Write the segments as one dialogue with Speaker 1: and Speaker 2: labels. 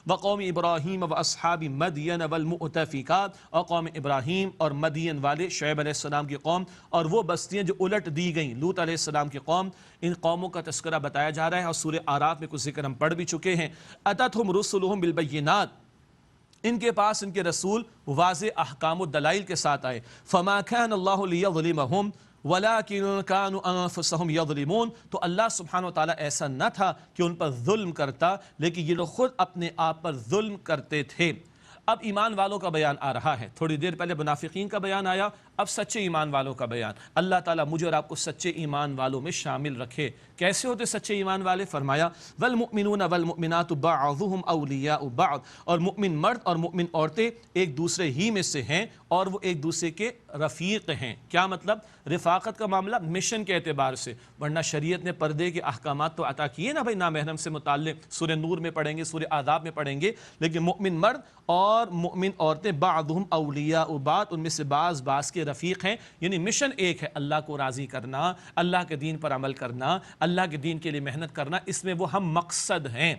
Speaker 1: وقوم ابراہیم واصحاب مدین والمؤتفکات، اور قوم ابراہیم اور مدین والے شعیب علیہ السلام کی قوم اور وہ بستیاں جو الٹ دی گئیں، لوط علیہ السلام کی قوم، ان قوموں کا تذکرہ بتایا جا رہا ہے اور سورہ اعراف میں کچھ ذکر ہم پڑھ بھی چکے ہیں۔ اتتہم رسلہم بالبینات، ان کے پاس ان کے رسول واضح احکام و دلائل کے ساتھ آئے۔ فما كان اللہ لیظلمہم ولیکن كانوا انفسہم یظلمون، تو اللہ سبحانہ وتعالیٰ ایسا نہ تھا کہ ان پر ظلم کرتا، لیکن یہ لوگ خود اپنے آپ پر ظلم کرتے تھے۔ اب ایمان والوں کا بیان آ رہا ہے، تھوڑی دیر پہلے منافقین کا بیان آیا، اب سچے ایمان والوں کا بیان۔ اللہ تعالیٰ مجھے اور آپ کو سچے ایمان والوں میں شامل رکھے۔ کیسے ہوتے سچے ایمان والے؟ فرمایا والمؤمنون والمؤمنات بعضهم اولیاء بعض، اور مؤمن مرد اور مؤمن عورتیں ایک دوسرے ہی میں سے ہیں اور وہ ایک دوسرے کے رفیق ہیں۔ کیا مطلب؟ رفاقت کا معاملہ مشن کے اعتبار سے، ورنہ شریعت نے پردے کے احکامات تو عطا کیے نا بھائی نامحرم سے متعلق، سورہ نور میں پڑھیں گے، سورہ آداب میں پڑھیں گے، لیکن مؤمن مرد اور مؤمن عورتیں بعضهم اولیاء بعض، ان میں سے بعض کے رفیق ہیں، یعنی مشن ایک ہے، اللہ کو راضی کرنا، اللہ کے دین پر عمل کرنا، اللہ کے دین کے لیے محنت کرنا، اس میں وہ ہم مقصد ہیں۔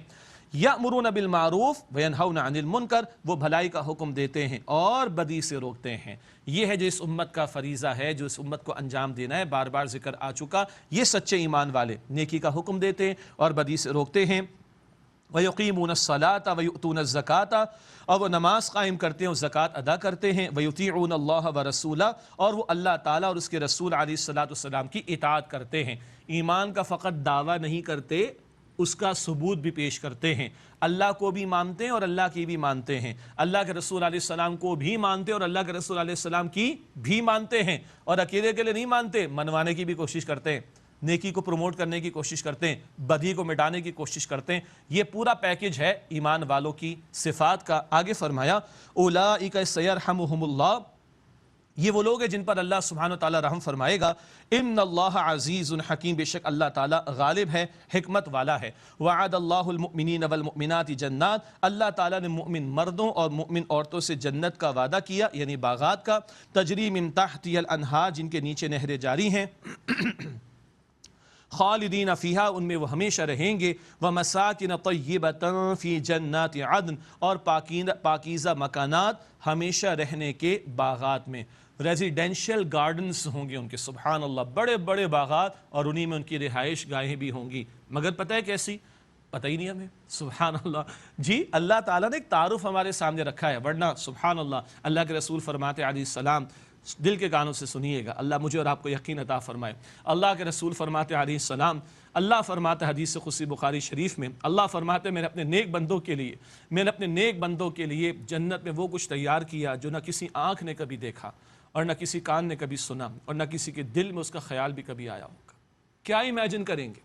Speaker 1: یأمرون بالمعروف وینہون عن المنکر، وہ بھلائی کا حکم دیتے ہیں اور بدی سے روکتے ہیں۔ یہ ہے جو اس امت کا فریضہ ہے، جو اس امت کو انجام دینا ہے، بار بار ذکر آ چکا۔ یہ سچے ایمان والے نیکی کا حکم دیتے ہیں اور بدی سے روکتے ہیں۔ وَيُقِيمُونَ الصَّلَاةَ وَيُؤْتُونَ الزَّكَاةَ، اور وہ نماز قائم کرتے ہیں اور زکوٰۃ ادا کرتے ہیں۔ وَيُطِيعُونَ اللَّهَ وَرَسُولَهُ، اور وہ اللہ تعالیٰ اور اس کے رسول علیہ الصلوۃ کی اطاعت کرتے ہیں۔ ایمان کا فقط دعویٰ نہیں کرتے، اس کا ثبوت بھی پیش کرتے ہیں۔ اللہ کو بھی مانتے ہیں اور اللہ کی بھی مانتے ہیں، اللہ کے رسول علیہ السلام کو بھی مانتے ہیں اور اللہ کے رسول علیہ السلام کی بھی مانتے ہیں، اور اکیلے کے لیے نہیں مانتے، منوانے کی بھی کوشش کرتے ہیں، نیکی کو پروموٹ کرنے کی کوشش کرتے ہیں، بدی کو مٹانے کی کوشش کرتے ہیں۔ یہ پورا پیکج ہے ایمان والوں کی صفات کا۔ آگے فرمایا اولئک سیرحمہم اللہ، یہ وہ لوگ ہیں جن پر اللہ سبحانہ وتعالی رحم فرمائے گا۔ ان اللہ عزیز حکیم، بے شک اللہ تعالیٰ غالب ہے، حکمت والا ہے۔ وعد اللہ المؤمنین والمؤمنات جنات، اللہ تعالیٰ نے مؤمن مردوں اور مؤمن عورتوں سے جنت کا وعدہ کیا، یعنی باغات کا، تجری من تحتها الانہار، جن کے نیچے نہریں جاری ہیں، خالدین فیہا، ان میں وہ ہمیشہ رہیں گے، ومساکن طیبۃ فی جنات عدن، اور پاکیزہ مکانات ہمیشہ رہنے کے باغات میں، ریزیڈینشل گارڈنز ہوں گے ان کے، سبحان اللہ، بڑے بڑے باغات، اور انہی میں ان کی رہائش گاہیں بھی ہوں گی۔ مگر پتہ ہے کیسی؟ پتہ ہی نہیں ہمیں، سبحان اللہ۔ جی اللہ تعالیٰ نے ایک تعارف ہمارے سامنے رکھا ہے، ورنہ سبحان اللہ، اللہ کے رسول فرماتے علیہ السلام، دل کے کانوں سے سنیے گا، اللہ مجھے اور آپ کو یقین عطا فرمائے۔ اللہ کے رسول فرماتے علیہ السلام، اللہ فرماتے حدیث قدسی بخاری شریف میں، اللہ فرماتے میں نے اپنے نیک بندوں کے لیے، میں نے اپنے نیک بندوں کے لیے جنت میں وہ کچھ تیار کیا جو نہ کسی آنکھ نے کبھی دیکھا اور نہ کسی کان نے کبھی سنا اور نہ کسی کے دل میں اس کا خیال بھی کبھی آیا ہوگا۔ کیا امیجن کریں گے؟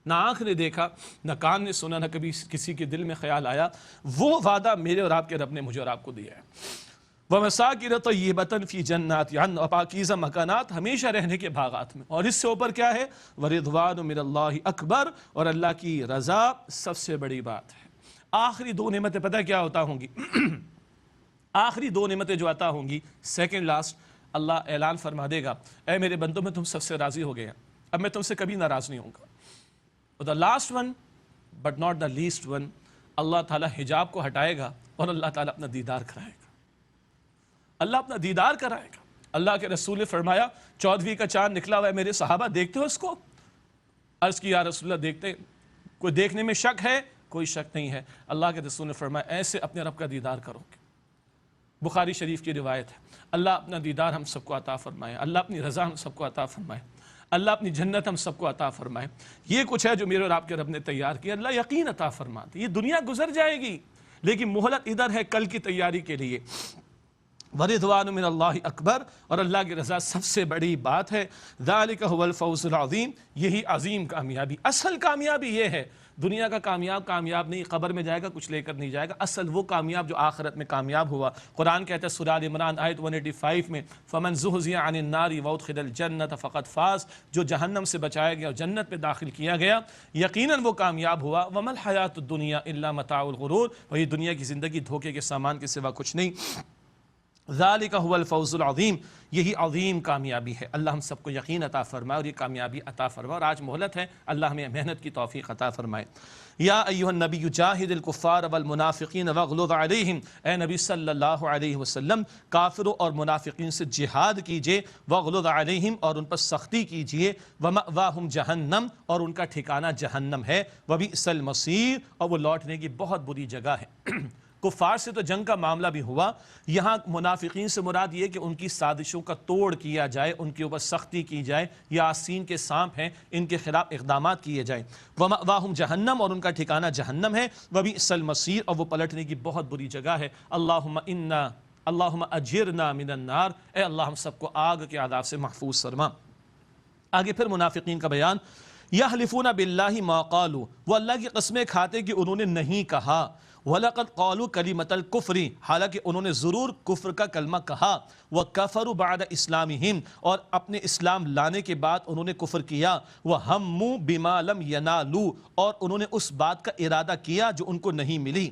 Speaker 1: نہ آنکھ نے دیکھا، نہ کان نے سنا، نہ کبھی کسی کے دل میں خیال آیا، وہ وعدہ میرے اور آپ کے رب نے مجھے اور آپ کو دیا ہے۔ وَمَسَاكِنَ طَيِّبَةً فِي جَنَّاتِ عَدْنٍ، اور پاکیزہ مکانات ہمیشہ رہنے کے باغات میں، اور اس سے اوپر کیا ہے؟ وَرِضْوَانٌ مِّنَ اللَّهِ اکبر، اور اللہ کی رضا سب سے بڑی بات ہے۔ آخری دو نعمتیں پتہ کیا ہوتا ہوں گی؟ آخری دو نعمتیں جو عطا ہوں گی، سیکنڈ لاسٹ، اللہ اعلان فرما دے گا، اے میرے بندوں میں تم سب سے راضی ہو گیا، اب میں تم سے کبھی ناراض نہیں ہوں گا۔ اور the last one but not the least one، اللہ تعالیٰ حجاب کو ہٹائے گا اور اللہ تعالیٰ اپنا دیدار کرائے گا، اللہ اپنا دیدار کرائے گا۔ اللہ کے رسول نے فرمایا 14ویں کا چاند نکلا ہوا ہے میرے صحابہ، دیکھتے ہو اس کو؟ عرض کی یا رسول اللہ دیکھتے، کوئی دیکھنے میں شک ہے؟ کوئی شک نہیں ہے۔ اللہ کے رسول نے فرمایا ایسے اپنے رب کا دیدار کرو گے۔ بخاری شریف کی روایت ہے، اللہ اپنا دیدار ہم سب کو عطا فرمائے، اللہ اپنی رضا ہم سب کو عطا فرمائے، اللہ اپنی جنت ہم سب کو عطا فرمائے۔ یہ کچھ ہے جو میرے اور آپ کے رب نے تیار کیا، اللہ یقین عطا فرماتے۔ یہ دنیا گزر جائے گی لیکن مہلت ادھر ہے کل کی تیاری کے لیے۔ وَرِضْوَانٌ مِّنَ اللَّهِ اکبر، اور اللہ کی رضا سب سے بڑی بات ہے۔ ذَلِكَ هُوَ الْفَوْزُ الْعَظِيمُ، یہی عظیم کامیابی، اصل کامیابی یہ ہے۔ دنیا کا کامیاب نہیں، قبر میں جائے گا کچھ لے کر نہیں جائے گا، اصل وہ کامیاب جو آخرت میں کامیاب ہوا۔ قرآن کہتا ہے سورہ آل عمران آیت 185 میں، فَمَنْ زُحْزِحَ عَنِ النَّارِ وَأُدْخِلَ الْجَنَّةَ فَقَدْ فَازَ، جو جہنم سے بچایا گیا اور جنت میں داخل کیا گیا یقیناً وہ کامیاب ہوا۔ وَمَا الْحَيَاةُ الدُّنْيَا إِلَّا مَتَاعُ الْغُرُورِ، وہی دنیا کی زندگی دھوکے کے سامان کے سوا کچھ نہیں۔ ذالک هو الفوز العظیم، یہی عظیم کامیابی ہے۔ اللہ ہم سب کو یقین عطا فرمائے اور یہ کامیابی عطا فرمائے، اور آج مہلت ہے، اللہ ہمیں محنت کی توفیق عطا فرمائے۔ یا ایھا النبی جاہد الکفار والمنافقین واغلظ علیہم، اے نبی صلی اللہ علیہ وسلم کافروں اور منافقین سے جہاد کیجئے، واغلظ علیہم اور ان پر سختی کیجئے، ومأواہم جہنم اور ان کا ٹھکانہ جہنم ہے، وبئس المصیر اور وہ لوٹنے کی بہت بری جگہ ہے۔ کفار سے تو جنگ کا معاملہ بھی ہوا، یہاں منافقین سے مراد یہ کہ ان کی سازشوں کا توڑ کیا جائے، ان کے اوپر سختی کی جائے، یہ آسین کے سانپ ہیں، ان کے خلاف اقدامات کیے جائیں۔ وَمَأْوَاهُمْ جہنم اور ان کا ٹھکانہ جہنم ہے، وَبِئْسَ الْمَصِيرُ اور وہ پلٹنے کی بہت بری جگہ ہے۔ اللہم اجرنا من النار، اے اللہ ہم سب کو آگ کے عذاب سے محفوظ فرما۔ آگے پھر منافقین کا بیان، یحلفون باللہ ما قالوا، وہ اللہ کی قسمیں کھاتے کہ انہوں نے نہیں کہا، وَلَقَدْ قَالُوا كَلِمَةَ الْكُفْرِ، حالانکہ انہوں نے ضرور کفر کا کلمہ کہا، وَكَفَرُوا بَعْدَ إِسْلَامِهِمْ اور اپنے اسلام لانے کے بعد انہوں نے کفر کیا، وَهَمُّوا بِمَا لَمْ يَنَالُوا اور انہوں نے اس بات کا ارادہ کیا جو ان کو نہیں ملی۔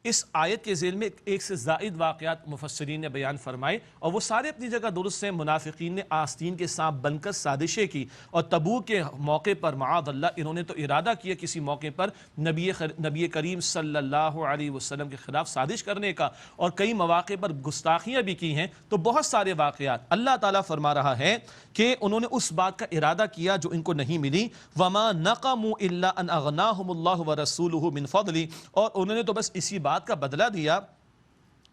Speaker 1: اس آیت کے ذیل میں ایک سے زائد واقعات مفسرین نے بیان فرمائے، اور وہ سارے اپنی جگہ درست ہیں۔ منافقین نے آستین کے سانپ بن کر سازشیں کی، اور تبوک کے موقع پر معاذ اللہ انہوں نے تو ارادہ کیا کسی موقع پر نبی کریم صلی اللہ علیہ وسلم کے خلاف سازش کرنے کا، اور کئی مواقع پر گستاخیاں بھی کی ہیں۔ تو بہت سارے واقعات اللہ تعالیٰ فرما رہا ہے کہ انہوں نے اس بات کا ارادہ کیا جو ان کو نہیں ملی۔ وَمَا نَقَمُوا إِلَّا أَنْ أَغْنَاهُمُ اللَّهُ وَرَسُولُهُ مِنْ فَضْلِهِ اور انہوں نے تو بس اسی بات کا بدلہ دیا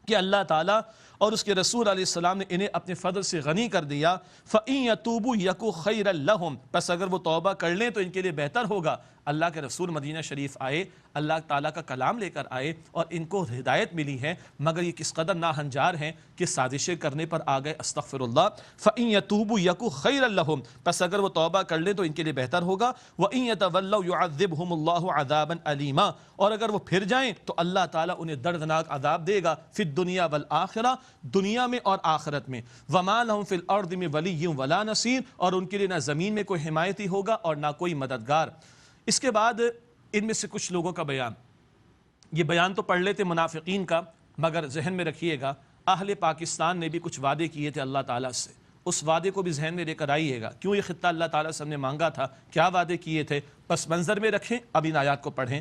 Speaker 1: کہ اللہ تعالیٰ اور اس کے رسول علیہ السلام نے انہیں اپنے فضل سے غنی کر دیا۔ فَإِن يَتُوبُوا يَكُ خَيْرًا لَهُمْ پس اگر وہ توبہ کر لیں تو ان کے لیے بہتر ہوگا۔ اللہ کے رسول مدینہ شریف آئے، اللہ تعالیٰ کا کلام لے کر آئے، اور ان کو ہدایت ملی ہے، مگر یہ کس قدر ناہنجار ہیں کہ سازشیں کرنے پر آ گئے، استغفر اللہ۔ فَإِن يَتُوبُوا يَكُ خَيْرًا لَهُمْ پس اگر وہ توبہ کر لیں تو ان کے لیے بہتر ہوگا۔ وَإِن يَتَوَلَّوْا يُعَذِّبْهُمُ اللَّهُ عَذَابًا أَلِيمًا اور اگر وہ پھر جائیں تو اللہ تعالیٰ انہیں دردناک عذاب دے گا، فی الدنیا والآخرہ دنیا میں اور آخرت میں۔ وَمَا لَهُمْ فِي الْأَرْضِ مِن وَلِيٍّ وَلَا نَصِيرٍ اور ان کے لیے نہ زمین میں کوئی حمایتی ہوگا اور نہ کوئی مددگار۔ اس کے بعد ان میں سے کچھ لوگوں کا بیان، یہ بیان تو پڑھ لیتے منافقین کا، مگر ذہن میں رکھیے گا اہل پاکستان نے بھی کچھ وعدے کیے تھے اللہ تعالیٰ سے، اس وعدے کو بھی ذہن میں لے کر آئیے گا۔ کیوں یہ خطہ اللہ تعالیٰ سے ہم نے مانگا تھا، کیا وعدے کیے تھے، پس منظر میں رکھیں، اب ان آیات کو پڑھیں۔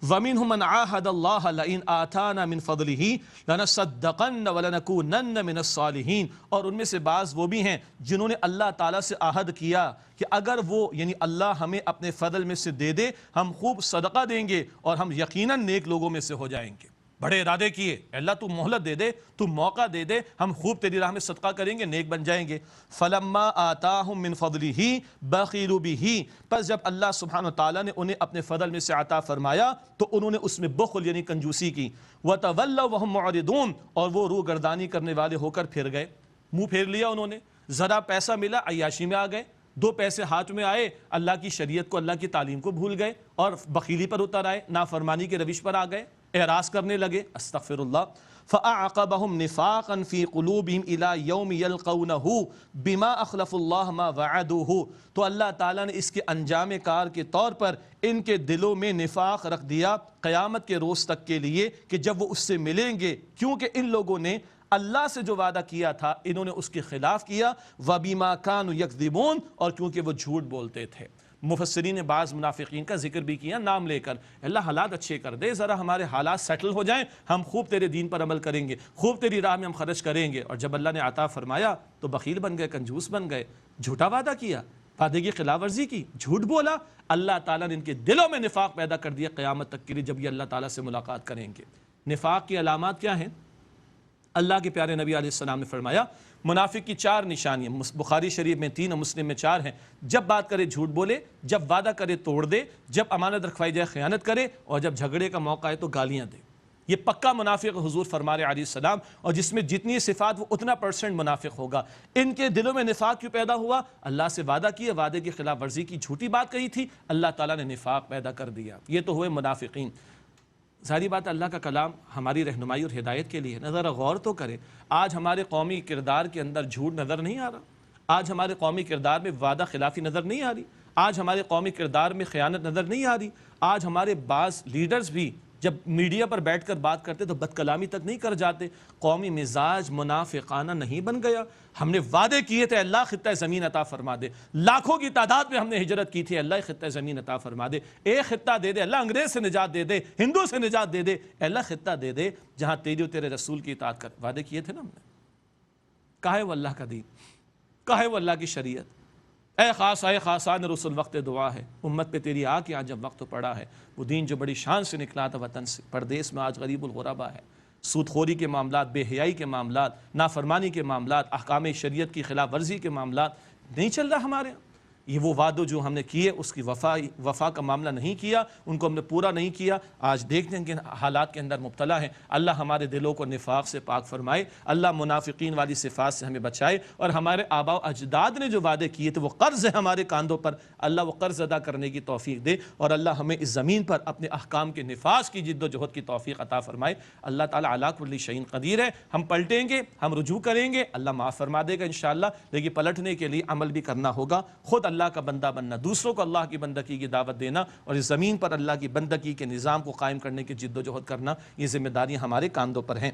Speaker 1: وَمِنْهُمْ مَنْ عَاهَدَ اللَّهَ لَئِنْ آتَانَا مِنْ فَضْلِهِ لَنَصَدَّقَنَّ وَلَنَكُونَنَّ مِنَ الصَّالِحِينَ اور ان میں سے بعض وہ بھی ہیں جنہوں نے اللہ تعالیٰ سے عہد کیا کہ اگر وہ یعنی اللہ ہمیں اپنے فضل میں سے دے دے ہم خوب صدقہ دیں گے اور ہم یقیناً نیک لوگوں میں سے ہو جائیں گے۔ بڑے ارادے کیے، اللہ تو مہلت دے دے، تو موقع دے دے، ہم خوب تیری راہ میں صدقہ کریں گے، نیک بن جائیں گے۔ فَلَمَّا آتَاهُم مِّن فَضْلِهِ بَخِلُوا بِهِ پس جب اللہ سبحانہ وتعالیٰ نے انہیں اپنے فضل میں سے عطا فرمایا تو انہوں نے اس میں بخل یعنی کنجوسی کی۔ وَتَوَلَّوْا وَهُمْ مُعْرِضُونَ اور وہ روگردانی کرنے والے ہو کر پھر گئے، منہ پھیر لیا انہوں نے، ذرا پیسہ ملا عیاشی میں آ گئے، دو پیسے ہاتھ میں آئے اللہ کی شریعت کو اللہ کی تعلیم کو بھول گئے اور بخیلی پر اتر آئے، نافرمانی کے روش پر آ گئے، اعراض کرنے لگے، استغفر اللہ۔ فَأَعْقَبَهُمْ نِفَاقًا فِي قُلُوبِهِمْ إِلَى يَوْمِ يَلْقَوْنَهُ بِمَا أَخْلَفُوا اللَّهَ مَا وَعَدُوهُ تو اللہ تعالیٰ نے اس کے انجام کار کے طور پر ان کے دلوں میں نفاق رکھ دیا قیامت کے روز تک کے لیے کہ جب وہ اس سے ملیں گے، کیونکہ ان لوگوں نے اللہ سے جو وعدہ کیا تھا انہوں نے اس کے خلاف کیا، وَبِمَا كَانُوا يَكْذِبُونَ اور کیونکہ وہ جھوٹ بولتے تھے۔ مفسرین نے بعض منافقین کا ذکر بھی کیا نام لے کر، اللہ حالات اچھے کر دے، ذرا ہمارے حالات سیٹل ہو جائیں، ہم خوب تیرے دین پر عمل کریں گے، خوب تیری راہ میں ہم خرچ کریں گے۔ اور جب اللہ نے عطا فرمایا تو بخیل بن گئے، کنجوس بن گئے، جھوٹا وعدہ کیا، وعدے کی خلاف ورزی کی، جھوٹ بولا، اللہ تعالیٰ نے ان کے دلوں میں نفاق پیدا کر دیا قیامت تک کے لیے جب یہ اللہ تعالیٰ سے ملاقات کریں گے۔ نفاق کی علامات کیا ہیں؟ اللہ کے پیارے نبی علیہ السلام نے فرمایا منافق کی 4 نشانیاں، بخاری شریف میں 3 اور مسلم میں 4 ہیں۔ جب بات کرے جھوٹ بولے، جب وعدہ کرے توڑ دے، جب امانت رکھوائی جائے خیانت کرے، اور جب جھگڑے کا موقع آئے تو گالیاں دے۔ یہ پکا منافق حضور فرما رہے علیہ السلام، اور جس میں جتنی صفات وہ اتنا % منافق ہوگا۔ ان کے دلوں میں نفاق کیوں پیدا ہوا؟ اللہ سے وعدہ کیا، وعدے کی خلاف ورزی کی، جھوٹی بات کہی تھی، اللہ تعالیٰ نے نفاق پیدا کر دیا۔ یہ تو ہوئے منافقین۔ ظاہری بات اللہ کا کلام ہماری رہنمائی اور ہدایت کے لیے، ذرا غور تو کریں۔ آج ہمارے قومی کردار کے اندر جھوٹ نظر نہیں آ رہا، آج ہمارے قومی کردار میں وعدہ خلافی نظر نہیں آ رہی، آج ہمارے قومی کردار میں خیانت نظر نہیں آ رہی، آج ہمارے بعض لیڈرز بھی جب میڈیا پر بیٹھ کر بات کرتے تو بد کلامی تک نہیں کر جاتے. قومی مزاج منافقانہ نہیں بن گیا. ہم نے وعدے کیے تھے اللہ خطہ زمین عطا فرما دے, لاکھوں کی تعداد میں ہم نے ہجرت کی تھی, اللہ خطہ زمین عطا فرما دے. ایک خطہ دے دے اللہ, انگریز سے نجات دے دے, ہندو سے نجات دے دے, اللہ خطہ دے دے جہاں تیری و تیرے رسول کی اطاعت کر. وعدے کیے تھے نا ہم نے. کہا ہے وہ اللہ کا دین, کہا ہے وہ اللہ کی شریعت. اے خاصان رسول وقت دعا ہے, امت پہ تیری آ کے آج جب وقت پڑا ہے. وہ دین جو بڑی شان سے نکلا تھا وطن سے, پردیس میں آج غریب الغربا ہے. سود خوری کے معاملات, بے حیائی کے معاملات, نافرمانی کے معاملات, احکام شریعت کی خلاف ورزی کے معاملات نہیں چل رہا ہمارے یہاں. یہ وہ وعدے جو ہم نے کیے اس کی وفا کا معاملہ نہیں کیا, ان کو ہم نے پورا نہیں کیا. آج دیکھتے ہیں کہ حالات کے اندر مبتلا ہیں. اللہ ہمارے دلوں کو نفاق سے پاک فرمائے, اللہ منافقین والی صفات سے ہمیں بچائے, اور ہمارے آباء و اجداد نے جو وعدے کیے تھے وہ قرض ہے ہمارے کاندھوں پر, اللہ وہ قرض ادا کرنے کی توفیق دے, اور اللہ ہمیں اس زمین پر اپنے احکام کے نفاذ کی جد و جہد کی توفیق عطا فرمائے. اللہ تعالیٰ علی کل شیء قدیر ہے. ہم پلٹیں گے, ہم رجوع کریں گے, اللہ معاف فرما دے گا انشاءاللہ, لیکن پلٹنے کے لیے عمل بھی کرنا ہوگا. خود اللہ کا بندہ بننا, دوسروں کو اللہ کی بندگی کی دعوت دینا, اور اس زمین پر اللہ کی بندگی کے نظام کو قائم کرنے کی جد و جہد کرنا, یہ ذمہ داریاں ہمارے کاندھوں پر ہیں.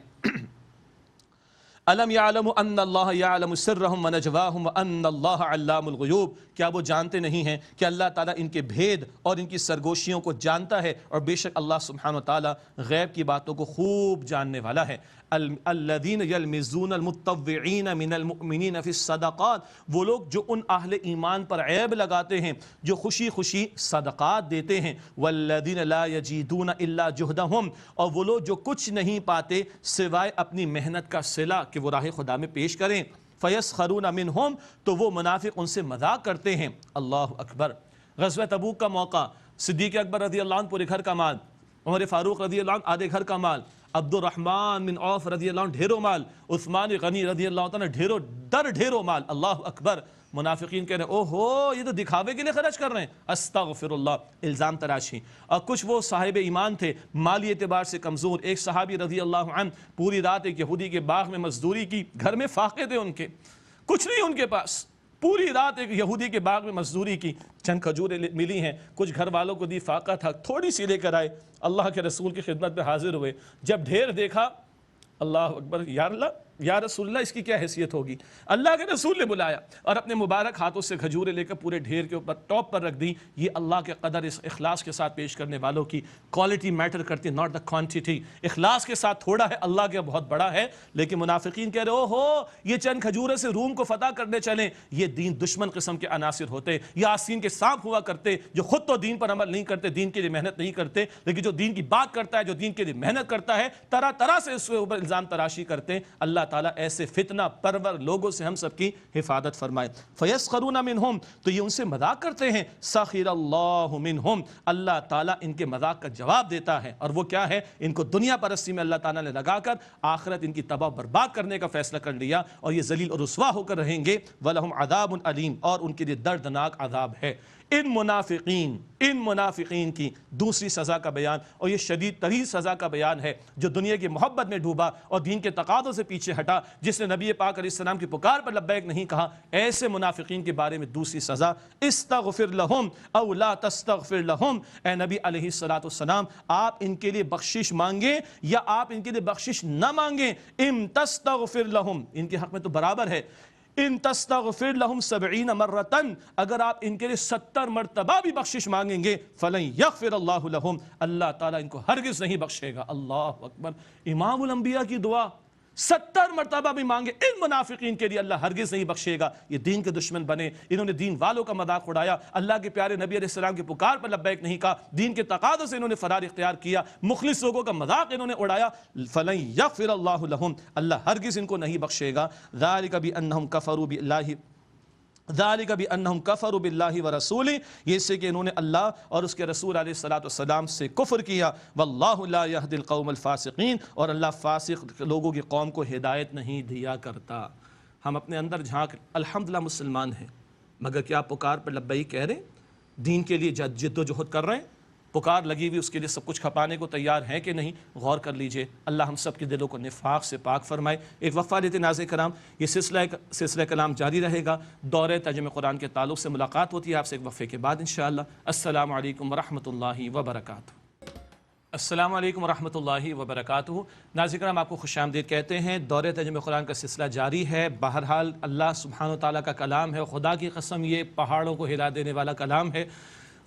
Speaker 1: الم یعلم ان اللہ یعلم سرہم ونجواہم وان اللہ علام الغیوب. کیا وہ جانتے نہیں ہیں کہ اللہ تعالیٰ ان کے بھید اور ان کی سرگوشیوں کو جانتا ہے, اور بے شک اللہ سبحانہ وتعالیٰ غیب کی باتوں کو خوب جاننے والا ہے. الذین یلمزون المتطوعین من المؤمنین فی الصدقات. وہ لوگ جو ان اہل ایمان پر عیب لگاتے ہیں جو خوشی خوشی صدقات دیتے ہیں. والذین لا یجدون الا جہدہم. اور وہ لوگ جو کچھ نہیں پاتے سوائے اپنی محنت کا صلہ کہ وہ راہ خدا میں پیش کریں. فیسخرون منہم. تو وہ منافق ان سے مذاق کرتے ہیں. اللہ اکبر. غزوہ تبوک کا موقع, صدیق اکبر رضی اللہ عنہ پورے گھر کا مال, عمر فاروق رضی اللہ عنہ آدھے گھر کا مال, عبد الرحمن بن عوف رضی اللہ عنہ ڈھیروں مال, عثمان غنی رضی اللہ عنہ ڈھیروں مال. اللہ اکبر. منافقین کہہ رہے ہیں اوہو یہ تو دکھاوے کے لیے خرچ کر رہے ہیں, استغفر اللہ, الزام تراشی. اور کچھ وہ صاحب ایمان تھے مالی اعتبار سے کمزور. ایک صحابی رضی اللہ عنہ پوری رات ایک یہودی کے باغ میں مزدوری کی, گھر میں فاقے تھے ان کے, کچھ نہیں ان کے پاس, پوری رات ایک یہودی کے باغ میں مزدوری کی. چند کھجوریں ملی ہیں, کچھ گھر والوں کو دی, فاقہ تھا, تھوڑی سی لے کر آئے, اللہ کے رسول کی خدمت میں حاضر ہوئے. جب ڈھیر دیکھا, اللہ اکبر, یا رسول اللہ اس کی کیا حیثیت ہوگی. اللہ کے رسول نے بلایا اور اپنے مبارک ہاتھوں سے کھجوریں لے کر پورے ڈھیر کے اوپر ٹاپ پر رکھ دی. یہ اللہ کے قدر اس اخلاص کے ساتھ پیش کرنے والوں کی کوالٹی میٹر کرتی, ناٹ دا کوانٹٹی. اخلاص کے ساتھ تھوڑا ہے, اللہ کے بہت بڑا ہے. لیکن منافقین کہہ رہے اوہو یہ چند کھجوروں سے روم کو فتح کرنے چلیں. یہ دین دشمن قسم کے عناصر ہوتے, یہ آستین کے سانپ ہوا کرتے جو خود تو دین پر عمل نہیں کرتے, دین کے لیے محنت نہیں کرتے, لیکن جو دین کی بات کرتا ہے, جو دین کے لیے محنت کرتا ہے, طرح طرح سے اس کے اوپر الزام تراشی کرتے. اللہ تعالیٰ ایسے فتنہ پرور لوگوں سے ہم سب کی حفاظت فرمائے. فیسخرون منہم. تو یہ ان سے مذاق کرتے ہیں. سخر اللہ منہم. اللہ تعالیٰ ان کے مذاق کا جواب دیتا ہے, اور وہ کیا ہے, ان کو دنیا پرستی میں اللہ تعالیٰ نے لگا کر آخرت ان کی تباہ برباد کرنے کا فیصلہ کر لیا, اور یہ ذلیل اور رسوا ہو کر رہیں گے. وَلَهُمْ عَذَابٌ عَلِيمٌ. اور ان کے لیے دردناک عذاب ہے. ان منافقین کی دوسری سزا کا بیان, اور یہ شدید ترین سزا کا بیان ہے, جو دنیا کی محبت میں ڈوبا اور دین کے تقاضوں سے پیچھے ہٹا, جس نے نبی پاک علیہ السلام کی پکار پر لبیک نہیں کہا. ایسے منافقین کے بارے میں دوسری سزا, استغفر لہم او لا تستغفر لہم. اے نبی علیہ السلام آپ ان کے لیے بخشش مانگیں یا آپ ان کے لیے بخشش نہ مانگیں. ام تستغفر لہم, ان کے حق میں تو برابر ہے. ان تستغفر لهم 70 مرتن, اگر آپ ان کے لیے 70 مرتبہ بھی بخشش مانگیں گے, فلن یغفر اللہ لهم, اللہ تعالیٰ ان کو ہرگز نہیں بخشے گا. اللہ اکبر. امام الانبیاء کی دعا 70 مرتبہ بھی مانگے, ان منافقین کے لیے اللہ ہرگز نہیں بخشے گا. یہ دین کے دشمن بنے, انہوں نے دین والوں کا مذاق اڑایا, اللہ کے پیارے نبی علیہ السلام کی پکار پر لبیک نہیں کہا, دین کے تقاضوں سے انہوں نے فرار اختیار کیا, مخلص لوگوں کا مذاق انہوں نے اڑایا. فلن یغفر اللہ لهم, اللہ ہرگز ان کو نہیں بخشے گا. ذالک بانہم کفروا باللہ, ذالک بانہم کفروا باللہ ورسولہ, یہ سے کہ انہوں نے اللہ اور اس کے رسول علیہ السلام سے کفر کیا. واللہ لا یہدی القوم الفاسقین, اور اللہ فاسق لوگوں کی قوم کو ہدایت نہیں دیا کرتا. ہم اپنے اندر جھانک, الحمدللہ مسلمان ہیں, مگر کیا پکار پر لبیک کہہ رہے ہیں, دین کے لیے جد و جہد کر رہے ہیں, پکار لگی ہوئی, اس کے لیے سب کچھ کھپانے کو تیار ہیں کہ نہیں, غور کر لیجئے. اللہ ہم سب کے دلوں کو نفاق سے پاک فرمائے. ایک وقفہ لیتے ناظرین کرام, یہ سلسلہ کلام جاری رہے گا. دورہ ترجمہ قرآن کے تعلق سے ملاقات ہوتی ہے آپ سے ایک وقفے کے بعد انشاءاللہ. السلام علیکم ورحمۃ اللہ وبرکاتہ. السلام علیکم ورحمۃ اللہ وبرکاتہ۔ ناظرین کرام، آپ کو خوش آمدید کہتے ہیں۔ دورہ ترجمہ قرآن کا سلسلہ جاری ہے۔ بہرحال اللہ سبحانہ و تعالیٰ کا کلام ہے، خدا کی قسم یہ پہاڑوں کو ہلا دینے والا کلام ہے۔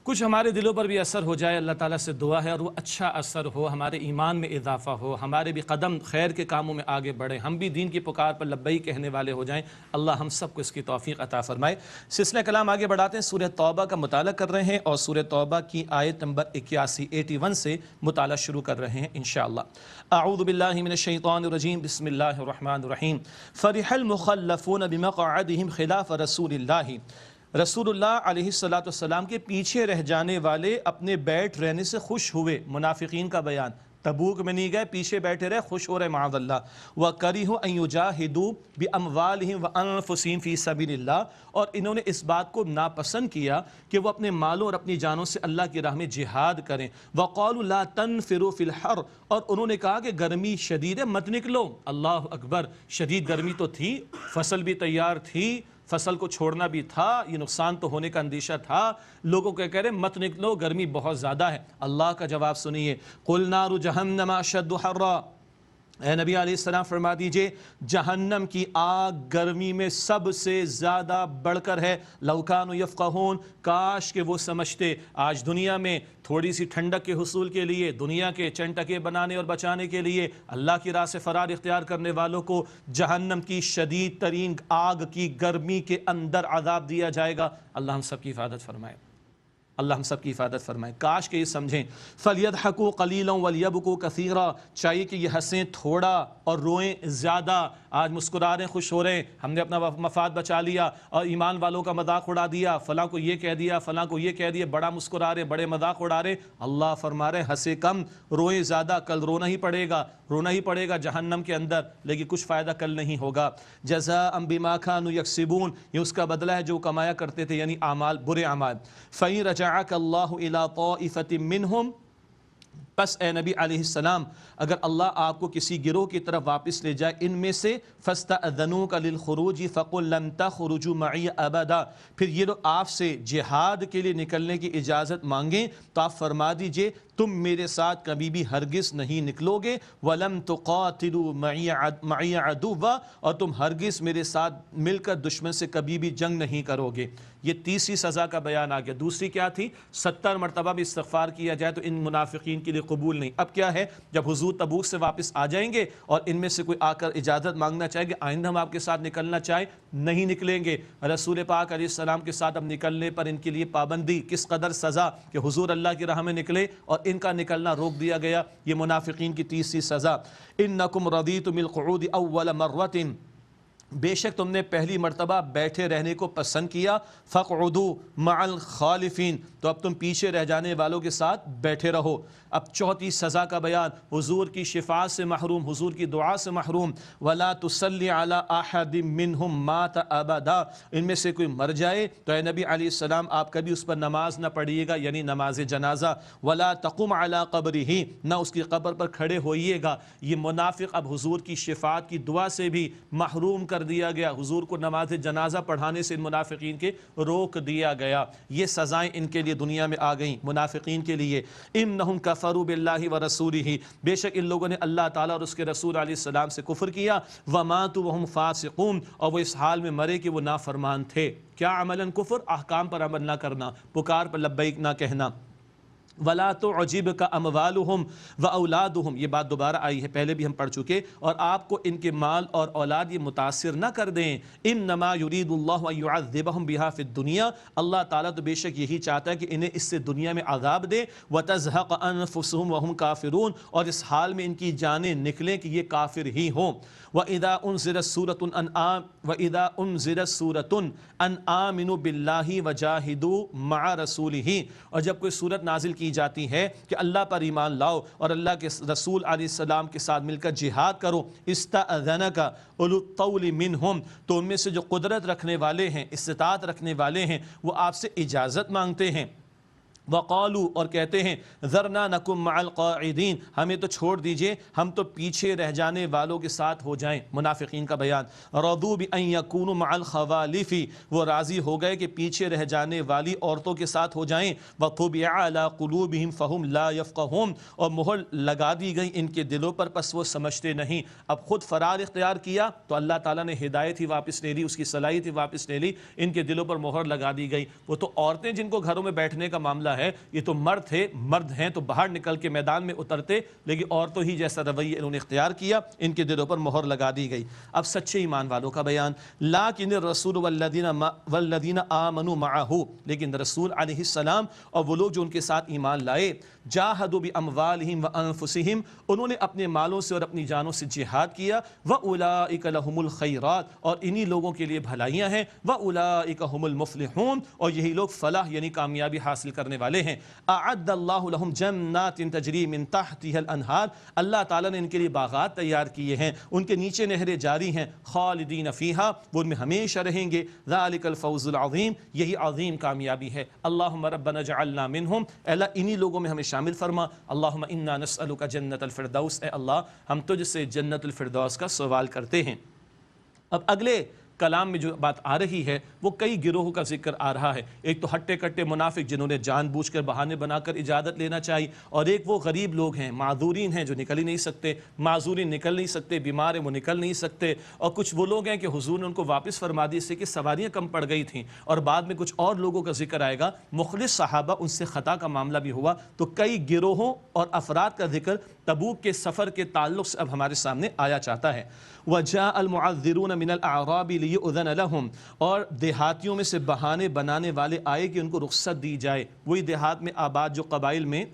Speaker 1: کچھ ہمارے دلوں پر بھی اثر ہو جائے، اللہ تعالیٰ سے دعا ہے، اور وہ اچھا اثر ہو، ہمارے ایمان میں اضافہ ہو، ہمارے بھی قدم خیر کے کاموں میں آگے بڑھیں، ہم بھی دین کی پکار پر لبیک کہنے والے ہو جائیں۔ اللہ ہم سب کو اس کی توفیق عطا فرمائے۔ سلسلہ کلام آگے بڑھاتے ہیں، سورہ توبہ کا مطالعہ کر رہے ہیں اور سورہ توبہ کی آیت نمبر 81 سے مطالعہ شروع کر رہے ہیں انشاءاللہ۔ اعوذ باللہ من الشیطان الرجیم، بسم اللہ الرحمن الرحیم۔ فرح المخلفون بمقعدہم خلاف رسول اللہ، رسول اللہ علیہ السلام کے پیچھے رہ جانے والے اپنے بیٹھ رہنے سے خوش ہوئے۔ منافقین کا بیان، تبوک میں نہیں گئے، پیچھے بیٹھے رہے، خوش ہو رہے معاذ اللہ۔ وَكَرِهُ أَن يُجَاهِدُوا بِأَمْوَالِهِمْ وَأَنفُسِهِمْ فِي سَبِيلِ اللَّهِ، اور انہوں نے اس بات کو ناپسند کیا کہ وہ اپنے مالوں اور اپنی جانوں سے اللہ کی راہ میں جہاد کریں۔ وَقَالُوا لَا تَنْفِرُوا فِي الْحَرِّ، اور انہوں نے کہا کہ گرمی شدید ہے، مت نکلو۔ اللہ اکبر، شدید گرمی تو تھی، فصل بھی تیار تھی، فصل کو چھوڑنا بھی تھا، یہ نقصان تو ہونے کا اندیشہ تھا، لوگوں کو کہہ رہے مت نکلو، گرمی بہت زیادہ ہے۔ اللہ کا جواب سنیے، قُلْ نَارُ جَهَنَّمَ أَشَدُّ حَرًّا، اے نبی علیہ السلام فرما دیجئے جہنم کی آگ گرمی میں سب سے زیادہ بڑھ کر ہے۔ لَوْ كَانُوا يَفْقَهُونَ، کاش کہ وہ سمجھتے۔ آج دنیا میں تھوڑی سی ٹھنڈک کے حصول کے لیے، دنیا کے چند ٹکے بنانے اور بچانے کے لیے اللہ کی راہ سے فرار اختیار کرنے والوں کو جہنم کی شدید ترین آگ کی گرمی کے اندر عذاب دیا جائے گا۔ اللہ ہم سب کی حفاظت فرمائے، اللہ ہم سب کی حفاظت فرمائے۔ کاش کہ یہ سمجھیں، فَلْيَضْحَكُوا قَلِيلًا وَلْيَبْكُوا كَثِيرًا، چاہیے کہ یہ ہنسیں تھوڑا اور روئیں زیادہ۔ آج مسکرا رہے ہیں، خوش ہو رہے ہیں، ہم نے اپنا مفاد بچا لیا اور ایمان والوں کا مذاق اڑا دیا، فلاں کو یہ کہہ دیا، فلاں کو یہ کہہ دیا، بڑا مسکرا رہے، بڑے مذاق اڑا رہے۔ اللہ فرما رہے ہنسے کم، روئیں زیادہ، کل رونا ہی پڑے گا، رونا ہی پڑے گا جہنم کے اندر، لیکن کچھ فائدہ کل نہیں ہوگا۔ جزاء بما كانوا يكسبون، یہ اس کا بدلہ ہے جو کمایا کرتے تھے، یعنی اعمال، برے اعمال۔ فَإِن رَجَعَكَ اللَّهُ إِلَىٰ طَائِفَةٍ مِّنْهُمْ، پس اے نبی علیہ السلام اگر اللہ آپ کو کسی گروہ کی طرف واپس لے جائے ان میں سے، فَاسْتَأْذَنُوكَ لِلْخُرُوجِ فَقُلْ لَن تَخْرُجُوا مَعِيَ أَبَدًا، پھر یہ لوگ آپ سے جہاد کے لیے نکلنے کی اجازت مانگیں تو آپ فرما دیجئے تم میرے ساتھ کبھی بھی ہرگز نہیں نکلو گے۔ وَلَمْ تُقَاتِلُوا مَعِيَ عَدُوًّا، اور تم ہرگز میرے ساتھ مل کر دشمن سے کبھی بھی جنگ نہیں کرو گے۔ یہ تیسری سزا کا بیان آ گیا۔ دوسری کیا تھی؟ 70 مرتبہ بھی استغفار کیا جائے تو ان منافقین کے لیے قبول نہیں۔ اب کیا ہے؟ جب حضور تبوک سے واپس آ جائیں گے اور ان میں سے کوئی آ کر اجازت مانگنا چاہے گے آئندہ ہم آپ کے ساتھ نکلنا چاہیں، نہیں نکلیں گے۔ رسول پاک علیہ السلام کے ساتھ اب نکلنے پر ان کے لیے پابندی، کس قدر سزا کہ حضور اللہ کی راہ میں نکلے اور ان کا نکلنا روک دیا گیا۔ یہ منافقین کی تیسری سزا۔ انکم رضیتم بالقعود اول مرۃ، بے شک تم نے پہلی مرتبہ بیٹھے رہنے کو پسند کیا، فاقعدوا مع الخالفین، تو اب تم پیچھے رہ جانے والوں کے ساتھ بیٹھے رہو۔ اب چوتھی سزا کا بیان، حضور کی شفاعت سے محروم، حضور کی دعا سے محروم۔ ولا تصلی علی احد منہم مات ابدا، ان میں سے کوئی مر جائے تو اے نبی علیہ السلام آپ کبھی اس پر نماز نہ پڑھیے گا، یعنی نماز جنازہ۔ ولا تقم علی قبرہ، نہ اس کی قبر پر کھڑے ہوئیے گا۔ یہ منافق اب حضور کی شفاعت کی دعا سے بھی محروم کر دیا گیا، حضور کو نماز جنازہ پڑھانے سے ان منافقین کے روک دیا گیا۔ یہ سزائیں ان کے لیے دنیا میں آ گئیں منافقین کے لیے۔ انہم کفروا باللہ ورسولہ، بے شک ان لوگوں نے اللہ تعالیٰ اور اس کے رسول علیہ السلام سے کفر کیا۔ وماتوا وہم فاسقون، اور وہ اس حال میں مرے کہ وہ نافرمان تھے۔ کیا عملاً کفر؟ احکام پر عمل نہ کرنا، پکار پر لبیک نہ کہنا۔ وَلَا تُعْجِبْكَ أَمْوَالُهُمْ وَأَوْلَادُهُمْ، یہ بات دوبارہ آئی ہے، پہلے بھی ہم پڑھ چکے، اور آپ کو ان کے مال اور اولاد یہ متاثر نہ کر دیں۔ إِنَّمَا يُرِيدُ اللَّهُ أَن يُعَذِّبَهُمْ بِهَا فِي الدُّنْيَا، اللہ تعالیٰ تو بے شک یہی چاہتا ہے کہ انہیں اس سے دنیا میں عذاب دے۔ وَتَزْهَقَ أَنفُسُهُمْ وَهُمْ كَافِرُونَ، اور اس حال میں ان کی جانیں نکلیں کہ یہ کافر ہی ہوں۔ وَإِذَا أُنزِلَتْ سُورَةٌ أَنْ آمِنُوا بِاللَّهِ وَجَاهِدُوا مَعَ رَسُولِهِ، اور جب کوئی صورت نازل کی جاتی ہے کہ اللہ پر ایمان لاؤ اور اللہ کے رسول علیہ السلام کے ساتھ مل کر جہاد کرو، استأذنک اولو الطول منہم، تو ان میں سے جو قدرت رکھنے والے ہیں، استطاعت رکھنے والے ہیں، وہ آپ سے اجازت مانگتے ہیں۔ وقالو اور کہتے ہیں ذرنا نکم مع القاعدین، ہمیں تو چھوڑ دیجئے، ہم تو پیچھے رہ جانے والوں کے ساتھ ہو جائیں۔ منافقین کا بیان، رضوا بان یکونوا مع الخوالف، وہ راضی ہو گئے کہ پیچھے رہ جانے والی عورتوں کے ساتھ ہو جائیں۔ وطبع علی قلوبہم فہم لا یفقہون، اور مہر لگا دی گئی ان کے دلوں پر پس وہ سمجھتے نہیں۔ اب خود فرار اختیار کیا تو اللہ تعالیٰ نے ہدایت ہی واپس لے لی، اس کی صلاحیت ہی واپس لے لی، ان کے دلوں پر مہر لگا دی گئی۔ وہ تو عورتیں جن کو گھروں میں بیٹھنے کا معاملہ ہے، یہ تو مرد ہیں تو باہر نکل کے میدان میں اترتے، لیکن عورتوں ہی جیسا رویہ انہوں نے اختیار کیا، ان کے دلوں پر مہر لگا دی گئی۔ اب سچے ایمان والوں کا بیان، لیکن الرسول والذین آمنوا معہ، لیکن رسول علیہ السلام اور وہ لوگ جو ان کے ساتھ ایمان لائے، جاہدوا باموالہم وانفسہم، انہوں نے اپنے مالوں سے اور اپنی جانوں سے جہاد کیا، واولئک لہم الخیرات، اور انہی لوگوں کے لیے بھلائیاں ہیں، واولئک هم المفلحون، اور یہی لوگ فلاح یعنی کامیابی حاصل کرنے والے ہیں۔ اعد اللہ لہم جنات تجری من تحتها الانہار، اللہ تعالیٰ نے ان کے لیے باغات تیار کیے ہیں، ان کے نیچے نہریں جاری ہیں، خالدین فیہا، وہ ان میں ہمیشہ رہیں گے، ذالک الفوز العظیم، یہی عظیم کامیابی ہے۔ اللہم ربنا اجعلنا منہم، اے اللہ انہی لوگوں میں ہمیں شامل فرما۔ اللہم انا نسألک جنت الفردوس، اے اللہ ہم تجھ سے جنت الفردوس کا سوال کرتے ہیں۔ اب اگلے کلام میں جو بات آ رہی ہے وہ کئی گروہوں کا ذکر آ رہا ہے۔ ایک تو ہٹے کٹے منافق جنہوں نے جان بوجھ کر بہانے بنا کر اجازت لینا چاہی، اور ایک وہ غریب لوگ ہیں، معذورین ہیں جو نکل ہی نہیں سکتے، معذورین نکل نہیں سکتے، بیمار ہیں وہ نکل نہیں سکتے، اور کچھ وہ لوگ ہیں کہ حضور نے ان کو واپس فرما دی اس سے کہ سواریاں کم پڑ گئی تھیں، اور بعد میں کچھ اور لوگوں کا ذکر آئے گا، مخلص صحابہ ان سے خطا کا معاملہ بھی ہوا۔ تو کئی گروہوں اور افراد کا ذکر تبوک کے سفر کے تعلق سے اب ہمارے سامنے آیا چاہتا ہے۔ وَجَاءَ الْمُعَذِّرُونَ مِنَ الْأَعْرَابِ لِيُؤْذَنَ لَهُمْ، اور دیہاتیوں میں سے بہانے بنانے والے آئے کہ ان کو رخصت دی جائے۔ وہی دیہات میں آباد جو قبائل میں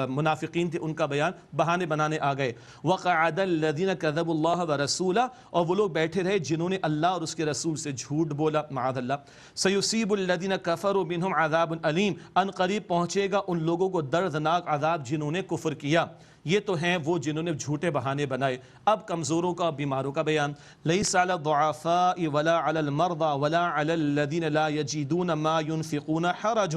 Speaker 1: منافقین تھے ان کا بیان، بہانے بنانے آ گئے۔ وَقَعَدَ الَّذِينَ كَذَبُوا اللَّهَ وَرَسُولَهُ، اور وہ لوگ بیٹھے رہے جنہوں نے اللہ اور اس کے رسول سے جھوٹ بولا، معاذ اللہ۔ سَيُصِيبُ الَّذِينَ كَفَرُوا مِنْهُمْ عَذَابٌ أَلِيمٌ، ان قریب پہنچے گا ان لوگوں کو دردناک عذاب جنہوں نے کفر کیا۔ یہ تو ہیں وہ جنہوں نے جھوٹے بہانے بنائے۔ اب کمزوروں کا، بیماروں کا بیان، لیس علی الضعفاء ولا علی المرضى ولا علی الذین لا یجدون ما ينفقون حرج،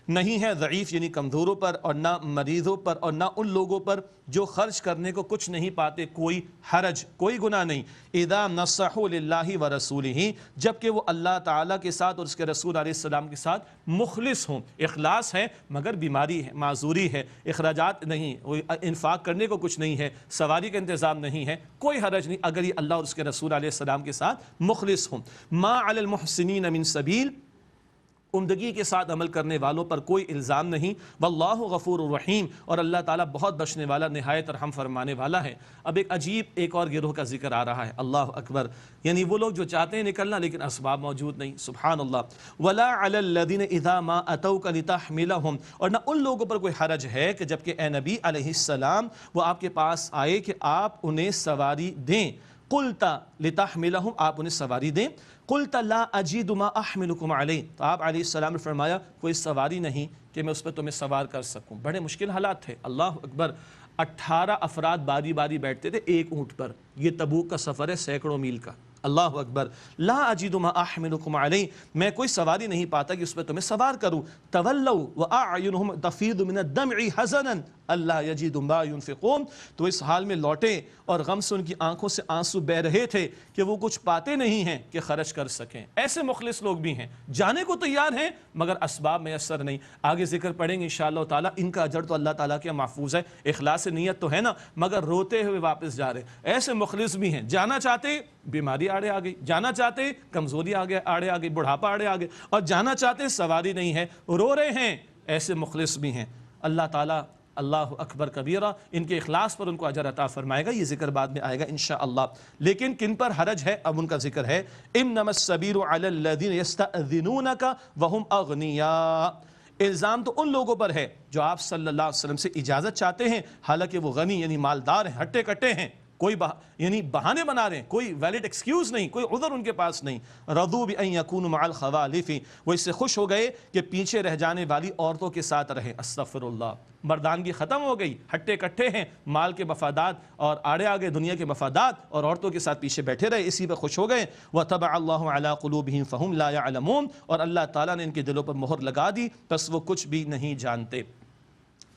Speaker 1: نہیں ہے ضعیف یعنی کمزوروں پر، اور نہ مریضوں پر، اور نہ ان لوگوں پر جو خرچ کرنے کو کچھ نہیں پاتے، کوئی حرج، کوئی گناہ نہیں۔ اذا نصحوا للہ ورسولہ، جبکہ وہ اللہ تعالیٰ کے ساتھ اور اس کے رسول علیہ السلام کے ساتھ مخلص ہوں، اخلاص ہے مگر بیماری ہے، معذوری ہے، اخراجات نہیں، انفاق کرنے کو کچھ نہیں ہے، سواری کا انتظام نہیں ہے، کوئی حرج نہیں اگر یہ اللہ اور اس کے رسول علیہ السلام کے ساتھ مخلص ہوں۔ ما علی المحسنین من سبیل، عمدگی کے ساتھ عمل کرنے والوں پر کوئی الزام نہیں۔ واللہ غفور الرحیم، اور اللہ تعالیٰ بہت بخشنے والا، نہایت رحم فرمانے والا ہے۔ اب ایک عجیب ایک اور گروہ کا ذکر آ رہا ہے، اللہ اکبر، یعنی وہ لوگ جو چاہتے ہیں نکلنا لیکن اسباب موجود نہیں، سبحان اللہ۔ ولا علی الذین اذا ما اتوک لتحملہم، اور نہ ان لوگوں پر کوئی حرج ہے کہ جبکہ اے نبی علیہ السلام وہ آپ کے پاس آئے کہ آپ انہیں سواری دیں۔ قلت لتحملہم، آپ انہیں سواری دیں۔ قلت لا اجید ما احملکم علیہ، تو آپ علیہ السلام نے فرمایا کوئی سواری نہیں کہ میں اس پر تمہیں سوار کر سکوں۔ بڑے مشکل حالات تھے، اللہ اکبر۔ 18 افراد باری باری بیٹھتے تھے ایک اونٹ پر، یہ تبوک کا سفر ہے سینکڑوں میل کا، اللہ اکبر۔ لا اجید ما احملکم علیہ، میں کوئی سواری نہیں پاتا کہ اس پہ تمہیں سوار کروں۔ تولوا واعینہم تفیض من الدمع حزنا الا یجدوا ما ينفقون، تو اس حال میں لوٹے اور غم سے ان کی آنکھوں سے آنسو بہ رہے تھے کہ وہ کچھ پاتے نہیں ہیں کہ خرچ کر سکیں۔ ایسے مخلص لوگ بھی ہیں، جانے کو تیار ہیں مگر اسباب میسر نہیں۔ آگے ذکر پڑھیں گے انشاءاللہ تعالیٰ، ان کا اجر تو اللہ تعالیٰ کے محفوظ ہے، اخلاص نیت تو ہے نا، مگر روتے ہوئے واپس جا رہے۔ ایسے مخلص بھی ہیں، جانا چاہتے بیماری آڑے آ گئی، جانا چاہتے کمزوری آڑے آ گئی، بڑھاپا آڑے آ گئے، اور جانا چاہتے سواری نہیں ہے، رو رہے ہیں۔ ایسے مخلص بھی ہیں۔ اللہ تعالیٰ، اللہ اکبر کبیرہ، ان کے اخلاص پر ان کو اجر عطا فرمائے گا، یہ ذکر بعد میں آئے گا انشاءاللہ۔ لیکن کن پر حرج ہے اب ان کا ذکر ہے۔ انما السبیل علی الذین یستأذنونک وهم اغنیاء، الزام تو ان لوگوں پر ہے جو آپ صلی اللہ علیہ وسلم سے اجازت چاہتے ہیں حالانکہ وہ غنی یعنی مالدار ہیں، ہٹے کٹے ہیں، کوئی یعنی بہانے بنا رہے ہیں، کوئی ویلڈ ایکسکیوز نہیں، کوئی عذر ان کے پاس نہیں. رضوا بان یکونوا مع الخوالف، وہ اس سے خوش ہو گئے کہ پیچھے رہ جانے والی عورتوں کے ساتھ رہیں. استغفر اللہ. مردانگی ختم ہو گئی، ہٹے کٹھے ہیں، مال کے مفادات اور آڑے آگے دنیا کے مفادات، اور عورتوں کے ساتھ پیچھے بیٹھے رہے، اسی پہ خوش ہو گئے. وطبع اللہ علی قلوبہم فہم لا یعلمون، اور اللہ تعالیٰ نے ان کے دلوں پر مہر لگا دی، بس وہ کچھ بھی نہیں جانتے.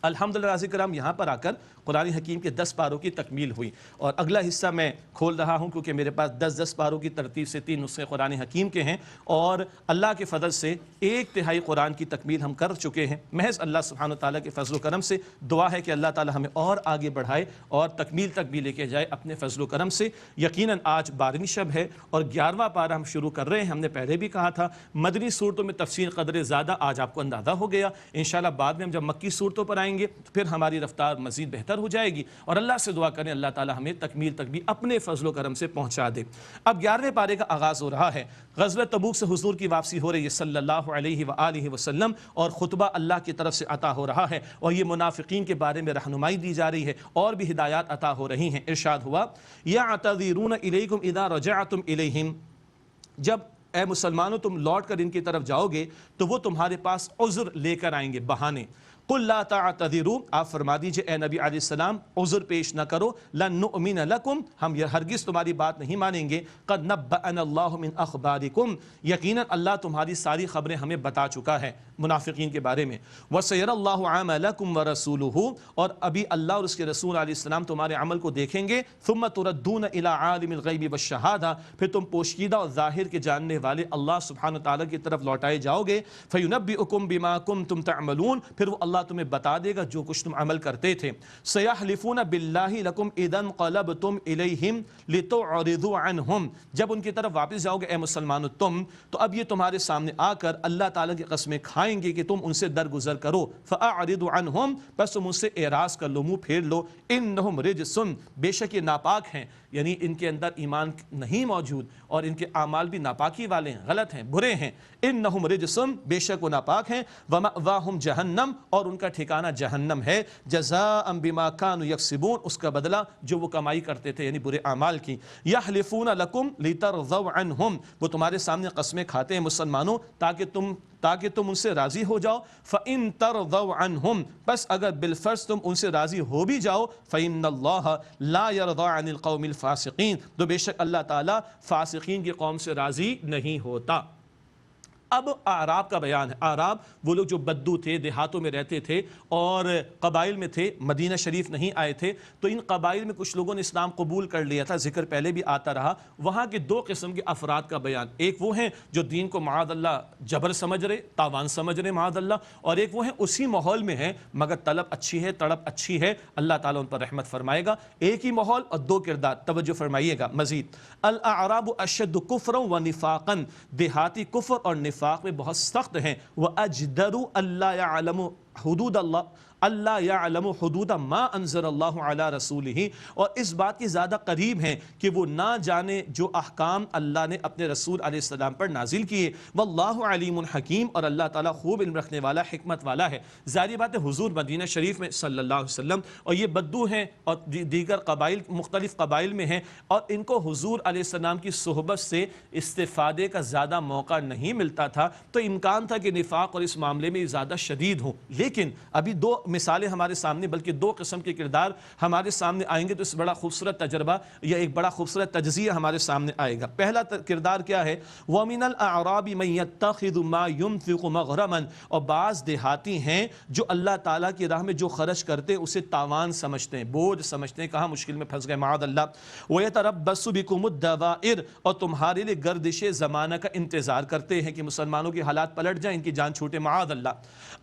Speaker 1: الحمدللہ راضی کرام، یہاں پر آ کر قرآن حکیم کے 10 پاروں کی تکمیل ہوئی، اور اگلا حصہ میں کھول رہا ہوں کیونکہ میرے پاس 10 پاروں کی ترتیب سے 3 نسخے قرآن حکیم کے ہیں، اور اللہ کے فضل سے 1/3 قرآن کی تکمیل ہم کر چکے ہیں. محض اللہ سبحانہ وتعالیٰ کے فضل و کرم سے دعا ہے کہ اللہ تعالیٰ ہمیں اور آگے بڑھائے اور تکمیل تک بھی لے کے جائے اپنے فضل و کرم سے. یقیناً آج 12ویں شب ہے اور 11واں پارہ ہم شروع کر رہے ہیں. ہم نے پہلے بھی کہا تھا مدنی صورتوں میں تفصیل قدر زیادہ، آج آپ کو اندازہ ہو گیا. انشاءاللہ بعد میں ہم جب مکی صورتوں پر آئیں گے پھر ہماری رفتار مزید بہتر ہو جائے گی، اور اللہ سے دعا کریں اللہ تعالی ہمیں تکمیل تک بھی اپنے فضل و کرم سے پہنچا دے. اب 11ویں پارے کا آغاز ہو رہا ہے. غزوہ تبوک سے حضور کی واپسی ہو رہی ہے صلی اللہ علیہ وآلہ وسلم، اور خطبہ اللہ کی طرف سے عطا ہو رہا ہے، اور یہ منافقین کے بارے میں رہنمائی دی جا رہی ہے اور بھی ہدایات عطا ہو رہی ہیں. ارشاد ہوا یعتذرون الیکم اذا رجعتم الیہم، جب اے مسلمانوں تم لوٹ کر ان کی طرف جاؤ گے تو وہ تمہارے پاس عذر لے کر آئیں گے، بہانے. قل لا تعتذروا، آپ فرما دیجئے اے نبی علیہ السلام عذر پیش نہ کرو. لن نؤمن لکم، ہم یہ ہرگز تمہاری بات نہیں مانیں گے. قد نبأنا اللہ من اخبارکم، یقیناً اللہ تمہاری ساری خبریں ہمیں بتا چکا ہے منافقین کے بارے میں. وسیر اللہ عملکم ورسولہ، اور ابھی اللہ اور اس کے رسول علیہ السلام تمہارے عمل کو دیکھیں گے. ثم تردون الی عالم الغیب والشہادہ، پھر تم پوشیدہ اور ظاہر کے جاننے والے اللہ سبحانہ تعالیٰ کی طرف لوٹائے جاؤ گے. فینبئکم بما کنتم تعملون، پھر وہ اللہ تمہیں بتا دے گا جو کچھ تم عمل کرتے تھے. سیحلفون باللہ لکم اذا انقلبتم الیہم لتعرضوا عنہم، جب ان کی طرف واپس جاؤ گے اے مسلمانوں تم، تو اب یہ تمہارے سامنے آ کر اللہ تعالیٰ کی قسمیں کھائیں گے کہ تم ان سے درگزر کرو. فاعرضوا عنہم، بس تم ان سے اعراض کر لو، منہ پھیر لو. انہم رجس، بے شک یہ ناپاک ہیں، یعنی ان کے اندر ایمان نہیں موجود اور ان کے اعمال بھی ناپاکی والے ہیں، غلط ہیں، برے ہیں. انہم رجس، بے شک وہ ناپاک ہیں. ومأواہم جہنم، اور ان کا ٹھکانہ جہنم ہے. جزاء بما كانوا یکسبون، اس کا بدلہ جو وہ کمائی کرتے تھے یعنی برے اعمال کی. یحلفون لکم لترضوا عنہم، وہ تمہارے سامنے قسمیں کھاتے ہیں مسلمانوں تاکہ تم ان سے راضی ہو جاؤ. فَإِن تَرْضَوْا عَنْهُمْ، بس اگر بالفرض تم ان سے راضی ہو بھی جاؤ، فَإِنَّ اللَّهَ لَا يَرْضَى عَنِ الْقَوْمِ الْفَاسِقِينَ، تو بے شک اللہ تعالیٰ فاسقین کی قوم سے راضی نہیں ہوتا. اب اعراب کا بیان ہے. اعراب وہ لوگ جو بدو تھے، دیہاتوں میں رہتے تھے اور قبائل میں تھے، مدینہ شریف نہیں آئے تھے. تو ان قبائل میں کچھ لوگوں نے اسلام قبول کر لیا تھا، ذکر پہلے بھی آتا رہا. وہاں کے 2 قسم کے افراد کا بیان، ایک وہ ہیں جو دین کو معاذ اللہ جبر سمجھ رہے، تاوان سمجھ رہے معاذ اللہ، اور ایک وہ ہیں اسی ماحول میں ہیں مگر طلب اچھی ہے، تڑپ اچھی ہے، اللہ تعالیٰ ان پر رحمت فرمائے گا. ایک ہی ماحول اور 2 کردار، توجہ فرمائیے گا. مزید الاعراب اشد کفرا ونفاقا، دیہاتی کفر اور نفاق میں بہت سخت ہیں. وَأَجْدَرُ أَلَّا يَعْلَمُ حدود اللہ یعلم حدود ما انزل اللہ علی رسولہ، اور اس بات کی زیادہ قریب ہیں کہ وہ نہ جانے جو احکام اللہ نے اپنے رسول علیہ السلام پر نازل کیے. واللہ علیم حکیم، اور اللہ تعالیٰ خوب علم رکھنے والا، حکمت والا ہے. ظاہری بات ہے حضور مدینہ شریف میں صلی اللہ علیہ وسلم، اور یہ بدو ہیں اور دیگر قبائل مختلف قبائل میں ہیں، اور ان کو حضور علیہ السلام کی صحبت سے استفادے کا زیادہ موقع نہیں ملتا تھا، تو امکان تھا کہ نفاق اور اس معاملے میں زیادہ شدید ہوں. لیکن ابھی 2 مثالیں ہمارے سامنے، بلکہ 2 قسم کے کردار ہمارے سامنے آئیں گے، تو اس بڑا خوبصورت تجربہ یا ایک بڑا خوبصورت تجزیہ ہمارے سامنے آئے گا. پہلا کردار کیا ہے؟ وَمِنَ الْأَعْرَابِ مَن يَتَّخِذُ مَا يُنْفِقُ مَغْرَمًا، اور بعض دیہاتی ہیں جو اللہ تعالیٰ کی راہ میں جو خرچ کرتے اسے تاوان سمجھتے ہیں، بوجھ سمجھتے ہیں، کہاں مشکل میں پھنس گئے معاذ اللہ. وَيَتَرَبَّصُ بِكُمُ الدَّوَائِرَ، اور تمہارے لیے گردش زمانہ کا انتظار کرتے ہیں کہ مسلمانوں کے حالات پلٹ جائیں، ان کی جان چھوٹے معاذ اللہ.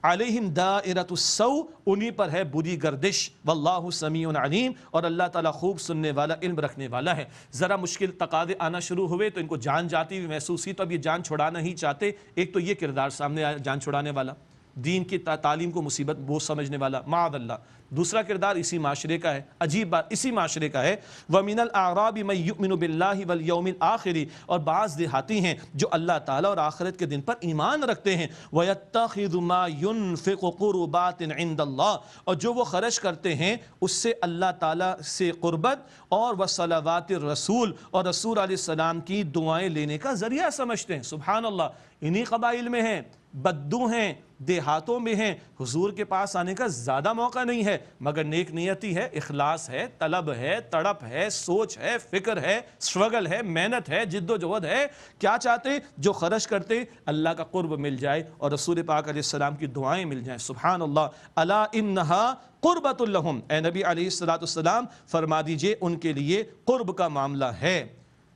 Speaker 1: علیہم دائرۃ السوء، انہی پر ہے بری گردش. واللہ سمیع علیم، اور اللہ تعالیٰ خوب سننے والا، علم رکھنے والا ہے. ذرا مشکل تقاضے آنا شروع ہوئے تو ان کو جان جاتی ہوئی محسوس ہوئی، تو اب یہ جان چھڑانا ہی چاہتے. ایک تو یہ کردار سامنے آیا جان چھڑانے والا. دین کی تعلیم کو مصیبت بوجھ سمجھنے والا، معاذ اللہ۔ دوسرا کردار اسی معاشرے کا ہے، عجیب بات اسی معاشرے کا ہے، وَمِنَ الْأَعْرَابِ مَن يُؤْمِنُ بِاللَّهِ وَالْيَوْمِ الْآخِرِ، اور بعض دیہاتی ہیں جو اللہ تعالیٰ اور آخرت کے دن پر ایمان رکھتے ہیں، وَيَتَّخِذُ مَا يُنْفِقُ قُرُبَاتٍ عِنْدَ اللَّهِ، اور جو وہ خرچ کرتے ہیں اس سے اللہ تعالیٰ سے قربت اور وصلوات الرسول اور رسول علیہ السلام کی دعائیں لینے کا ذریعہ سمجھتے ہیں۔ سبحان اللہ، انہی قبائل میں ہیں، بدو ہیں، دیہاتوں میں ہیں، حضور کے پاس آنے کا زیادہ موقع نہیں ہے، مگر نیک نیتی ہے، اخلاص ہے، طلب ہے، تڑپ ہے، سوچ ہے، فکر ہے، سٹرگل ہے، محنت ہے، جد و جہد ہے۔ کیا چاہتے؟ جو خرچ کرتے اللہ کا قرب مل جائے اور رسول پاک علیہ السلام کی دعائیں مل جائیں۔ سبحان اللہ، الا انہا قربۃ لہم، اے نبی علیہ السلام فرما دیجئے ان کے لیے قرب کا معاملہ ہے،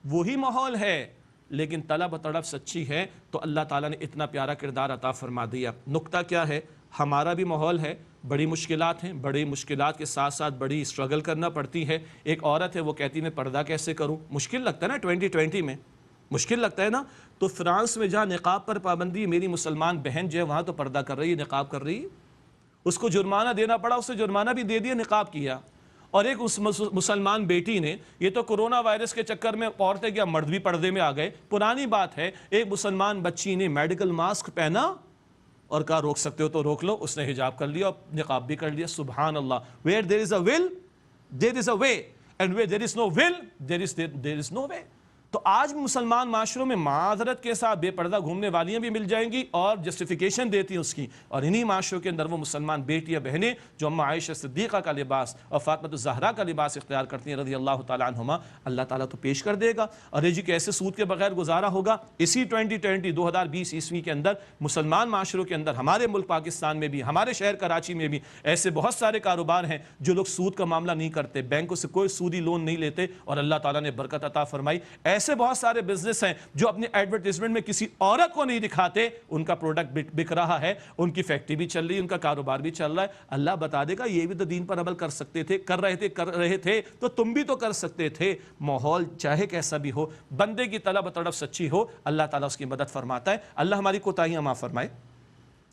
Speaker 1: وہی ماحول ہے، لیکن طلب و تڑپ سچی ہے تو اللہ تعالیٰ نے اتنا پیارا کردار عطا فرما دیا۔ نقطہ کیا ہے؟ ہمارا بھی ماحول ہے، بڑی مشکلات ہیں، بڑی مشکلات کے ساتھ ساتھ بڑی اسٹرگل کرنا پڑتی ہے۔ ایک عورت ہے، وہ کہتی میں پردہ کیسے کروں؟ مشکل لگتا ہے نا 2020 میں، مشکل لگتا ہے نا۔ تو فرانس میں جہاں نقاب پر پابندی، میری مسلمان بہن جو ہے وہاں تو پردہ کر رہی ہے، نقاب کر رہی ہے، اس کو جرمانہ دینا پڑا، اسے جرمانہ بھی دے دیا، نقاب کیا۔ اور ایک مسلمان بیٹی نے، یہ تو کرونا وائرس کے چکر میں عورتیں کیا مرد بھی پردے میں آ گئے، پرانی بات ہے، ایک مسلمان بچی نے میڈیکل ماسک پہنا اور کہا روک سکتے ہو تو روک لو، اس نے حجاب کر لیا اور نقاب بھی کر لیا۔ سبحان اللہ، where there is a will there is a way and where there is no will there is no way۔ تو آج مسلمان معاشروں میں معذرت کے ساتھ بے پردہ گھومنے والیاں بھی مل جائیں گی اور جسٹیفیکیشن دیتی ہیں اس کی، اور انہی معاشروں کے اندر وہ مسلمان بیٹیاں بہنیں جو اما عائشہ صدیقہ کا لباس اور فاطمہ الزہرا کا لباس اختیار کرتی ہیں رضی اللہ تعالیٰ عنہما، اللہ تعالیٰ تو پیش کر دے گا۔ اور یہ جی کیسے سود کے بغیر گزارا ہوگا؟ اسی 2020 عیسوی کے اندر مسلمان معاشروں کے اندر، ہمارے ملک پاکستان میں بھی، ہمارے شہر کراچی میں بھی ایسے بہت سارے کاروبار ہیں جو لوگ سود کا معاملہ نہیں کرتے، بینکوں سے کوئی سودی لون نہیں لیتے، اور اللہ تعالیٰ نے برکت عطا فرمائی۔ ایسے بہت سارے بزنس ہیں جو اپنے ایڈورٹیزمنٹ میں کسی عورت کو نہیں دکھاتے، ان کا پروڈکٹ بک رہا ہے، ان کی فیکٹری بھی چل رہی ہے، ان کا کاروبار بھی چل رہا ہے۔ اللہ بتا دے گا یہ بھی تو دین پر عمل کر سکتے تھے، کر رہے تھے تو تم بھی تو کر سکتے تھے۔ ماحول چاہے کیسا بھی ہو، بندے کی طلب و تڑپ سچی ہو، اللہ تعالیٰ اس کی مدد فرماتا ہے۔ اللہ ہماری کوتاہیاں معاف فرمائے،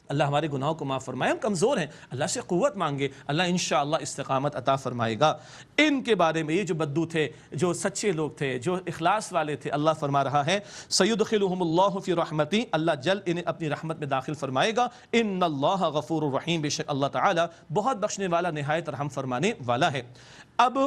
Speaker 1: اللہ ہمارے گناہوں کو معاف فرمائے، ہم کمزور ہیں، اللہ سے قوت مانگے، اللہ انشاءاللہ استقامت عطا فرمائے گا۔ ان کے بارے میں، یہ جو بدو تھے، جو سچے لوگ تھے، جو اخلاص والے تھے، اللہ فرما رہا ہے سیدخلہم اللہ فی رحمتی، اللہ جلد انہیں اپنی رحمت میں داخل فرمائے گا۔ ان اللہ غفور الرحیم، بے شک اللہ تعالی بہت بخشنے والا، نہایت رحم فرمانے والا ہے۔ اب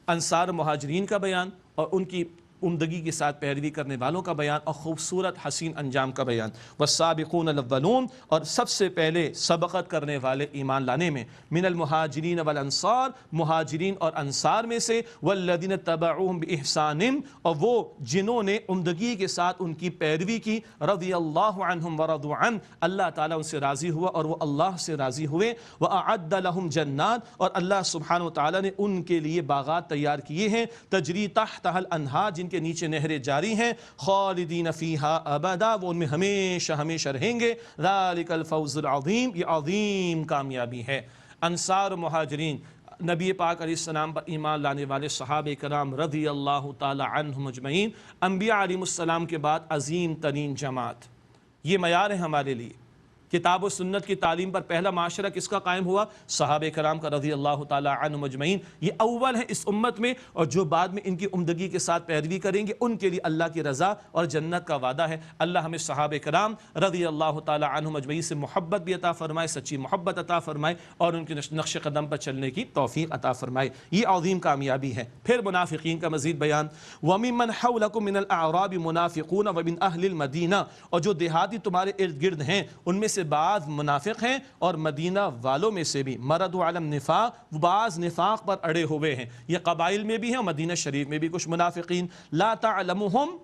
Speaker 1: انصار مہاجرین کا بیان اور ان کی عمدگی کے ساتھ پیروی کرنے والوں کا بیان اور خوبصورت حسین انجام کا بیان۔ والسابقون الاولون، اور سب سے پہلے سبقت کرنے والے ایمان لانے میں، من المہاجرین والانصار، مہاجرین اور انصار میں سے، والذین تبعوہم باحسان، اور وہ جنہوں نے عمدگی کے ساتھ ان کی پیروی کی، رضی اللہ عنہم ورضوا عنہ، اللہ تعالیٰ ان سے راضی ہوا اور وہ اللہ سے راضی ہوئے۔ وأعد لهم جنات، اور اللہ سبحانہ وتعالیٰ نے ان کے لیے باغات تیار کیے ہیں، تجری تحتها الانہار، جن کے نیچے نہریں جاری ہیں، خالدین فیہا ابدا، وہ ان میں ہمیشہ ہمیشہ رہیں گے۔ ذالک الفوز العظیم، یہ عظیم کامیابی ہے۔ انصار و مہاجرین، نبی پاک علیہ السلام پر ایمان لانے والے صحابہ کرام رضی اللہ تعالی عنہم اجمعین، انبیاء علیہ السلام کے بعد عظیم ترین جماعت، یہ معیار ہے ہمارے لیے۔ کتاب و سنت کی تعلیم پر پہلا معاشرہ کس کا قائم ہوا؟ صحابہ کرام کا رضی اللہ تعالی عنہم اجمعین، یہ اول ہے اس امت میں، اور جو بعد میں ان کی عمدگی کے ساتھ پیروی کریں گے ان کے لیے اللہ کی رضا اور جنت کا وعدہ ہے۔ اللہ ہمیں صحابہ کرام رضی اللہ تعالی عنہم اجمعین سے محبت بھی عطا فرمائے، سچی محبت عطا فرمائے، اور ان کے نقش قدم پر چلنے کی توفیق عطا فرمائے، یہ عظیم کامیابی ہے۔ پھر منافقین کا مزید بیان، وَمِمَّنْ حَوْلَكُم مِّنَ الْأَعْرَابِ مُنَافِقُونَ وَمِنْ أَهْلِ الْمَدِينَةِ، اور جو دیہاتی تمہارے ارد گرد ہیں ان میں سے بعض منافق ہیں، اور مدینہ والوں میں سے بھی مردوا علی النفاق، بعض نفاق پر اڑے ہوئے ہیں۔ یہ قبائل میں بھی ہیں اور مدینہ شریف میں بھی کچھ منافقین۔ لا تعلمہم،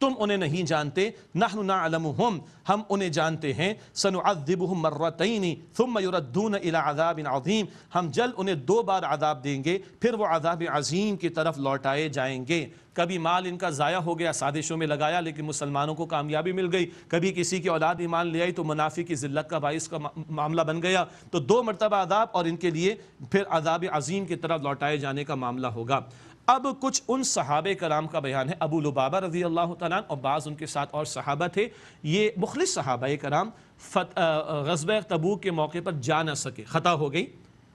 Speaker 1: تم انہیں نہیں جانتے، نحن نعلمہم، ہم انہیں جانتے ہیں، سنعذبہم مرتین ثم یردون الی عذاب عظیم، ہم جلد انہیں 2 بار عذاب دیں گے، پھر وہ عذاب عظیم کی طرف لوٹائے جائیں گے۔ کبھی مال ان کا ضائع ہو گیا، سازشوں میں لگایا لیکن مسلمانوں کو کامیابی مل گئی، کبھی کسی کی اولاد ایمان لے آئی تو منافق کی ذلت کا باعث کا معاملہ بن گیا، تو 2 مرتبہ عذاب، اور ان کے لیے پھر عذاب عظیم کی طرف لوٹائے جانے کا معاملہ ہوگا۔ اب کچھ ان صحابہ کرام کا بیان ہے، ابو لبابہ رضی اللہ تعالیٰ عنہ اور بعض ان کے ساتھ اور صحابہ تھے، یہ مخلص صحابہ کرام، غزوہ تبوک کے موقع پر جا نہ سکے، خطا ہو گئی،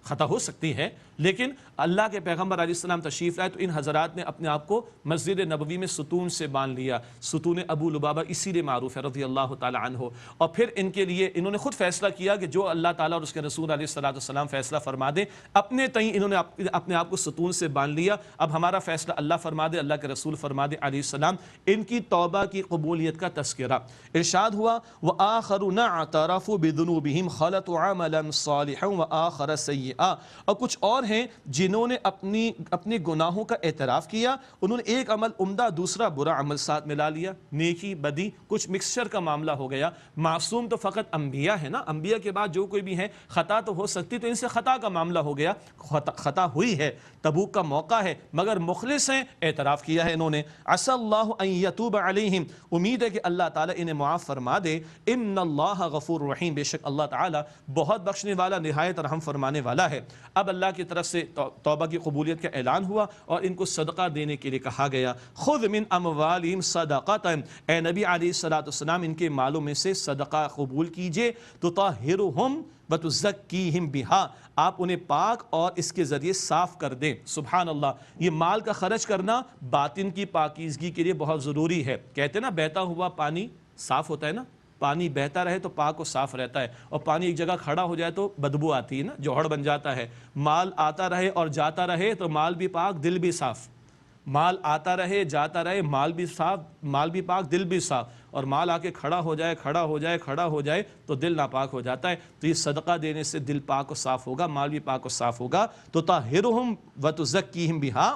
Speaker 1: خطا ہو سکتی ہے، لیکن اللہ کے پیغمبر علیہ السلام تشریف لائے تو ان حضرات نے اپنے آپ کو مسجد نبوی میں ستون سے باندھ لیا۔ ستون ابو لبابہ اسی لیے معروف ہے رضی اللہ تعالی عنہ۔ اور پھر ان کے لیے انہوں نے خود فیصلہ کیا کہ جو اللہ تعالیٰ اور اس کے رسول علیہ السلام فیصلہ فرما دے، اپنے تئیں انہوں نے اپنے آپ کو ستون سے باندھ لیا۔ اب ہمارا فیصلہ اللہ فرما دے، اللہ کے رسول فرما دے علیہ السلام۔ ان کی توبہ کی قبولیت کا تذکرہ ارشاد ہوا، وآخرون اعترفوا بذنوبہم خلطوا عملا صالحا وآخر سیئا، اور کچھ اور ہیں جنہوں نے اپنے گناہوں کا اعتراف کیا، انہوں نے ایک عمل عمدہ دوسرا برا عمل ساتھ ملا لیا، نیکی بدی کچھ مکسچر کا معاملہ ہو گیا۔ معصوم تو فقط انبیاء ہے نا، انبیاء کے بعد جو کوئی بھی ہے خطا تو ہو سکتی، تو ان سے خطا کا معاملہ ہو گیا، خطا ہوئی ہے، تبوک کا موقع ہے، مگر مخلص ہیں، اعتراف کیا ہے انہوں نے۔ عسى اللہ ان یتوب علیہم، امید ہے کہ اللہ تعالیٰ انہیں معاف فرما دے۔ ان اللہ غفور رحیم، بے شک اللہ تعالیٰ بہت بخشنے والا نہایت رحم فرمانے والا ہے۔ اب اللہ کی طرف سے توبہ کی قبولیت کا اعلان ہوا اور ان کو صدقہ دینے کے لیے کہا گیا۔ خذ من اموالہم صدقۃ، اے نبی علیہ السلام ان کے مالوں میں سے صدقہ قبول کیجئے، تطہرہم وتزکیہم بہا، آپ انہیں پاک اور اس کے ذریعے صاف کر دیں۔ سبحان اللہ، یہ مال کا خرچ کرنا باطن کی پاکیزگی کے لیے بہت ضروری ہے۔ کہتے ہیں نا بہتا ہوا پانی صاف ہوتا ہے نا، پانی بہتا رہے تو پاک و صاف رہتا ہے، اور پانی ایک جگہ کھڑا ہو جائے تو بدبو آتی ہے نا، جوہر بن جاتا ہے۔ مال آتا رہے اور جاتا رہے تو مال بھی پاک دل بھی صاف، مال آتا رہے جاتا رہے، مال بھی صاف، مال بھی پاک دل بھی صاف، اور مال آ کے کھڑا ہو جائے تو دل ناپاک ہو جاتا ہے۔ تو یہ صدقہ دینے سے دل پاک و صاف ہوگا، مال بھی پاک و صاف ہوگا۔ تو طاہرہم وتزکیہم بہا،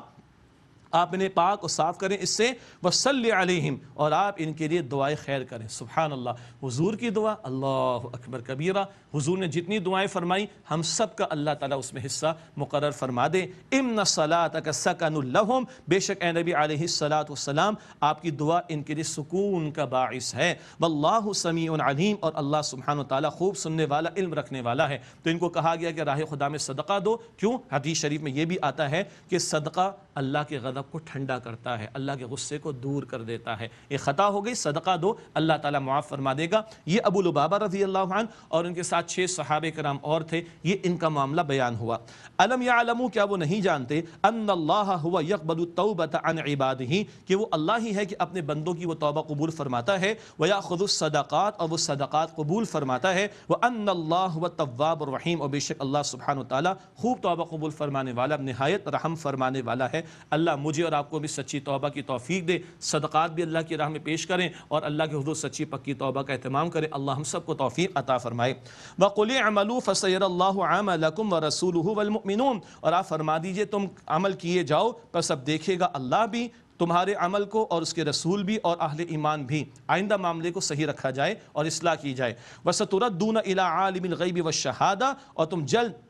Speaker 1: آپ انہیں پاک اور صاف کریں اس سے، وصلی علیہم، اور آپ ان کے لیے دعائیں خیر کریں۔ سبحان اللہ، حضور کی دعا، اللہ اکبر کبیرہ، حضور نے جتنی دعائیں فرمائی ہم سب کا اللہ تعالیٰ اس میں حصہ مقرر فرما دے۔ ان صلاتک سکن لہم، بے شک اے نبی علیہ السلام آپ کی دعا ان کے لیے سکون کا باعث ہے۔ واللہ سمیع علیم، اور اللہ سبحانہ وتعالیٰ خوب سننے والا، علم رکھنے والا ہے۔ تو ان کو کہا گیا کہ راہ خدا میں صدقہ دو، کیوں؟ حدیث شریف میں یہ بھی آتا ہے کہ صدقہ اللہ کے غضب کو ٹھنڈا کرتا ہے، اللہ کے غصے کو دور کر دیتا ہے۔ یہ خطا ہو گئی، صدقہ دو، اللہ تعالیٰ معاف فرما دے گا۔ یہ ابو لبابہ رضی اللہ عنہ اور ان کے ساتھ 6 صحابہ کرام اور تھے، یہ ان کا معاملہ بیان ہوا۔ الم یعلموا، کیا وہ نہیں جانتے، ان اللہ هو يقبل التوبۃ عن عبادہ، کہ وہ اللہ ہی ہے کہ اپنے بندوں کی وہ توبہ قبول فرماتا ہے، ویأخذ الصدقات، اور وہ صدقات قبول فرماتا ہے، وان اللہ هو التواب الرحیم، اور بے شک اللہ سبحانہ وتعالیٰ خوب توبہ قبول فرمانے والا، نہایت رحم فرمانے والا ہے۔ اللہ مجھے اور آپ کو بھی سچی توبہ کی توفیق دے، صدقات بھی اللہ کی راہ میں پیش کریں اور اللہ کے حضور سچی پکی توبہ کا اہتمام کریں۔ اللہ ہم سب کو توفیق عطا فرمائے۔ وَقُلِ اعْمَلُوا فَسَيَرَى اللَّهُ عَمَلَكُمْ وَرَسُولُهُ وَالْمُؤْمِنُونَ، اور آپ فرما دیجئے تم عمل کیے جاؤ، پس اب دیکھے گا اللہ بھی تمہارے عمل کو اور اس کے رسول بھی اور اہل ایمان بھی۔ آئندہ معاملے کو صحیح رکھا جائے اور اصلاح کی جائے۔ وَسَتُرَدُّونَ إِلَىٰ عَالِمِ الْغَيْبِ وَالشَّهَادَةِ، اور تم جلد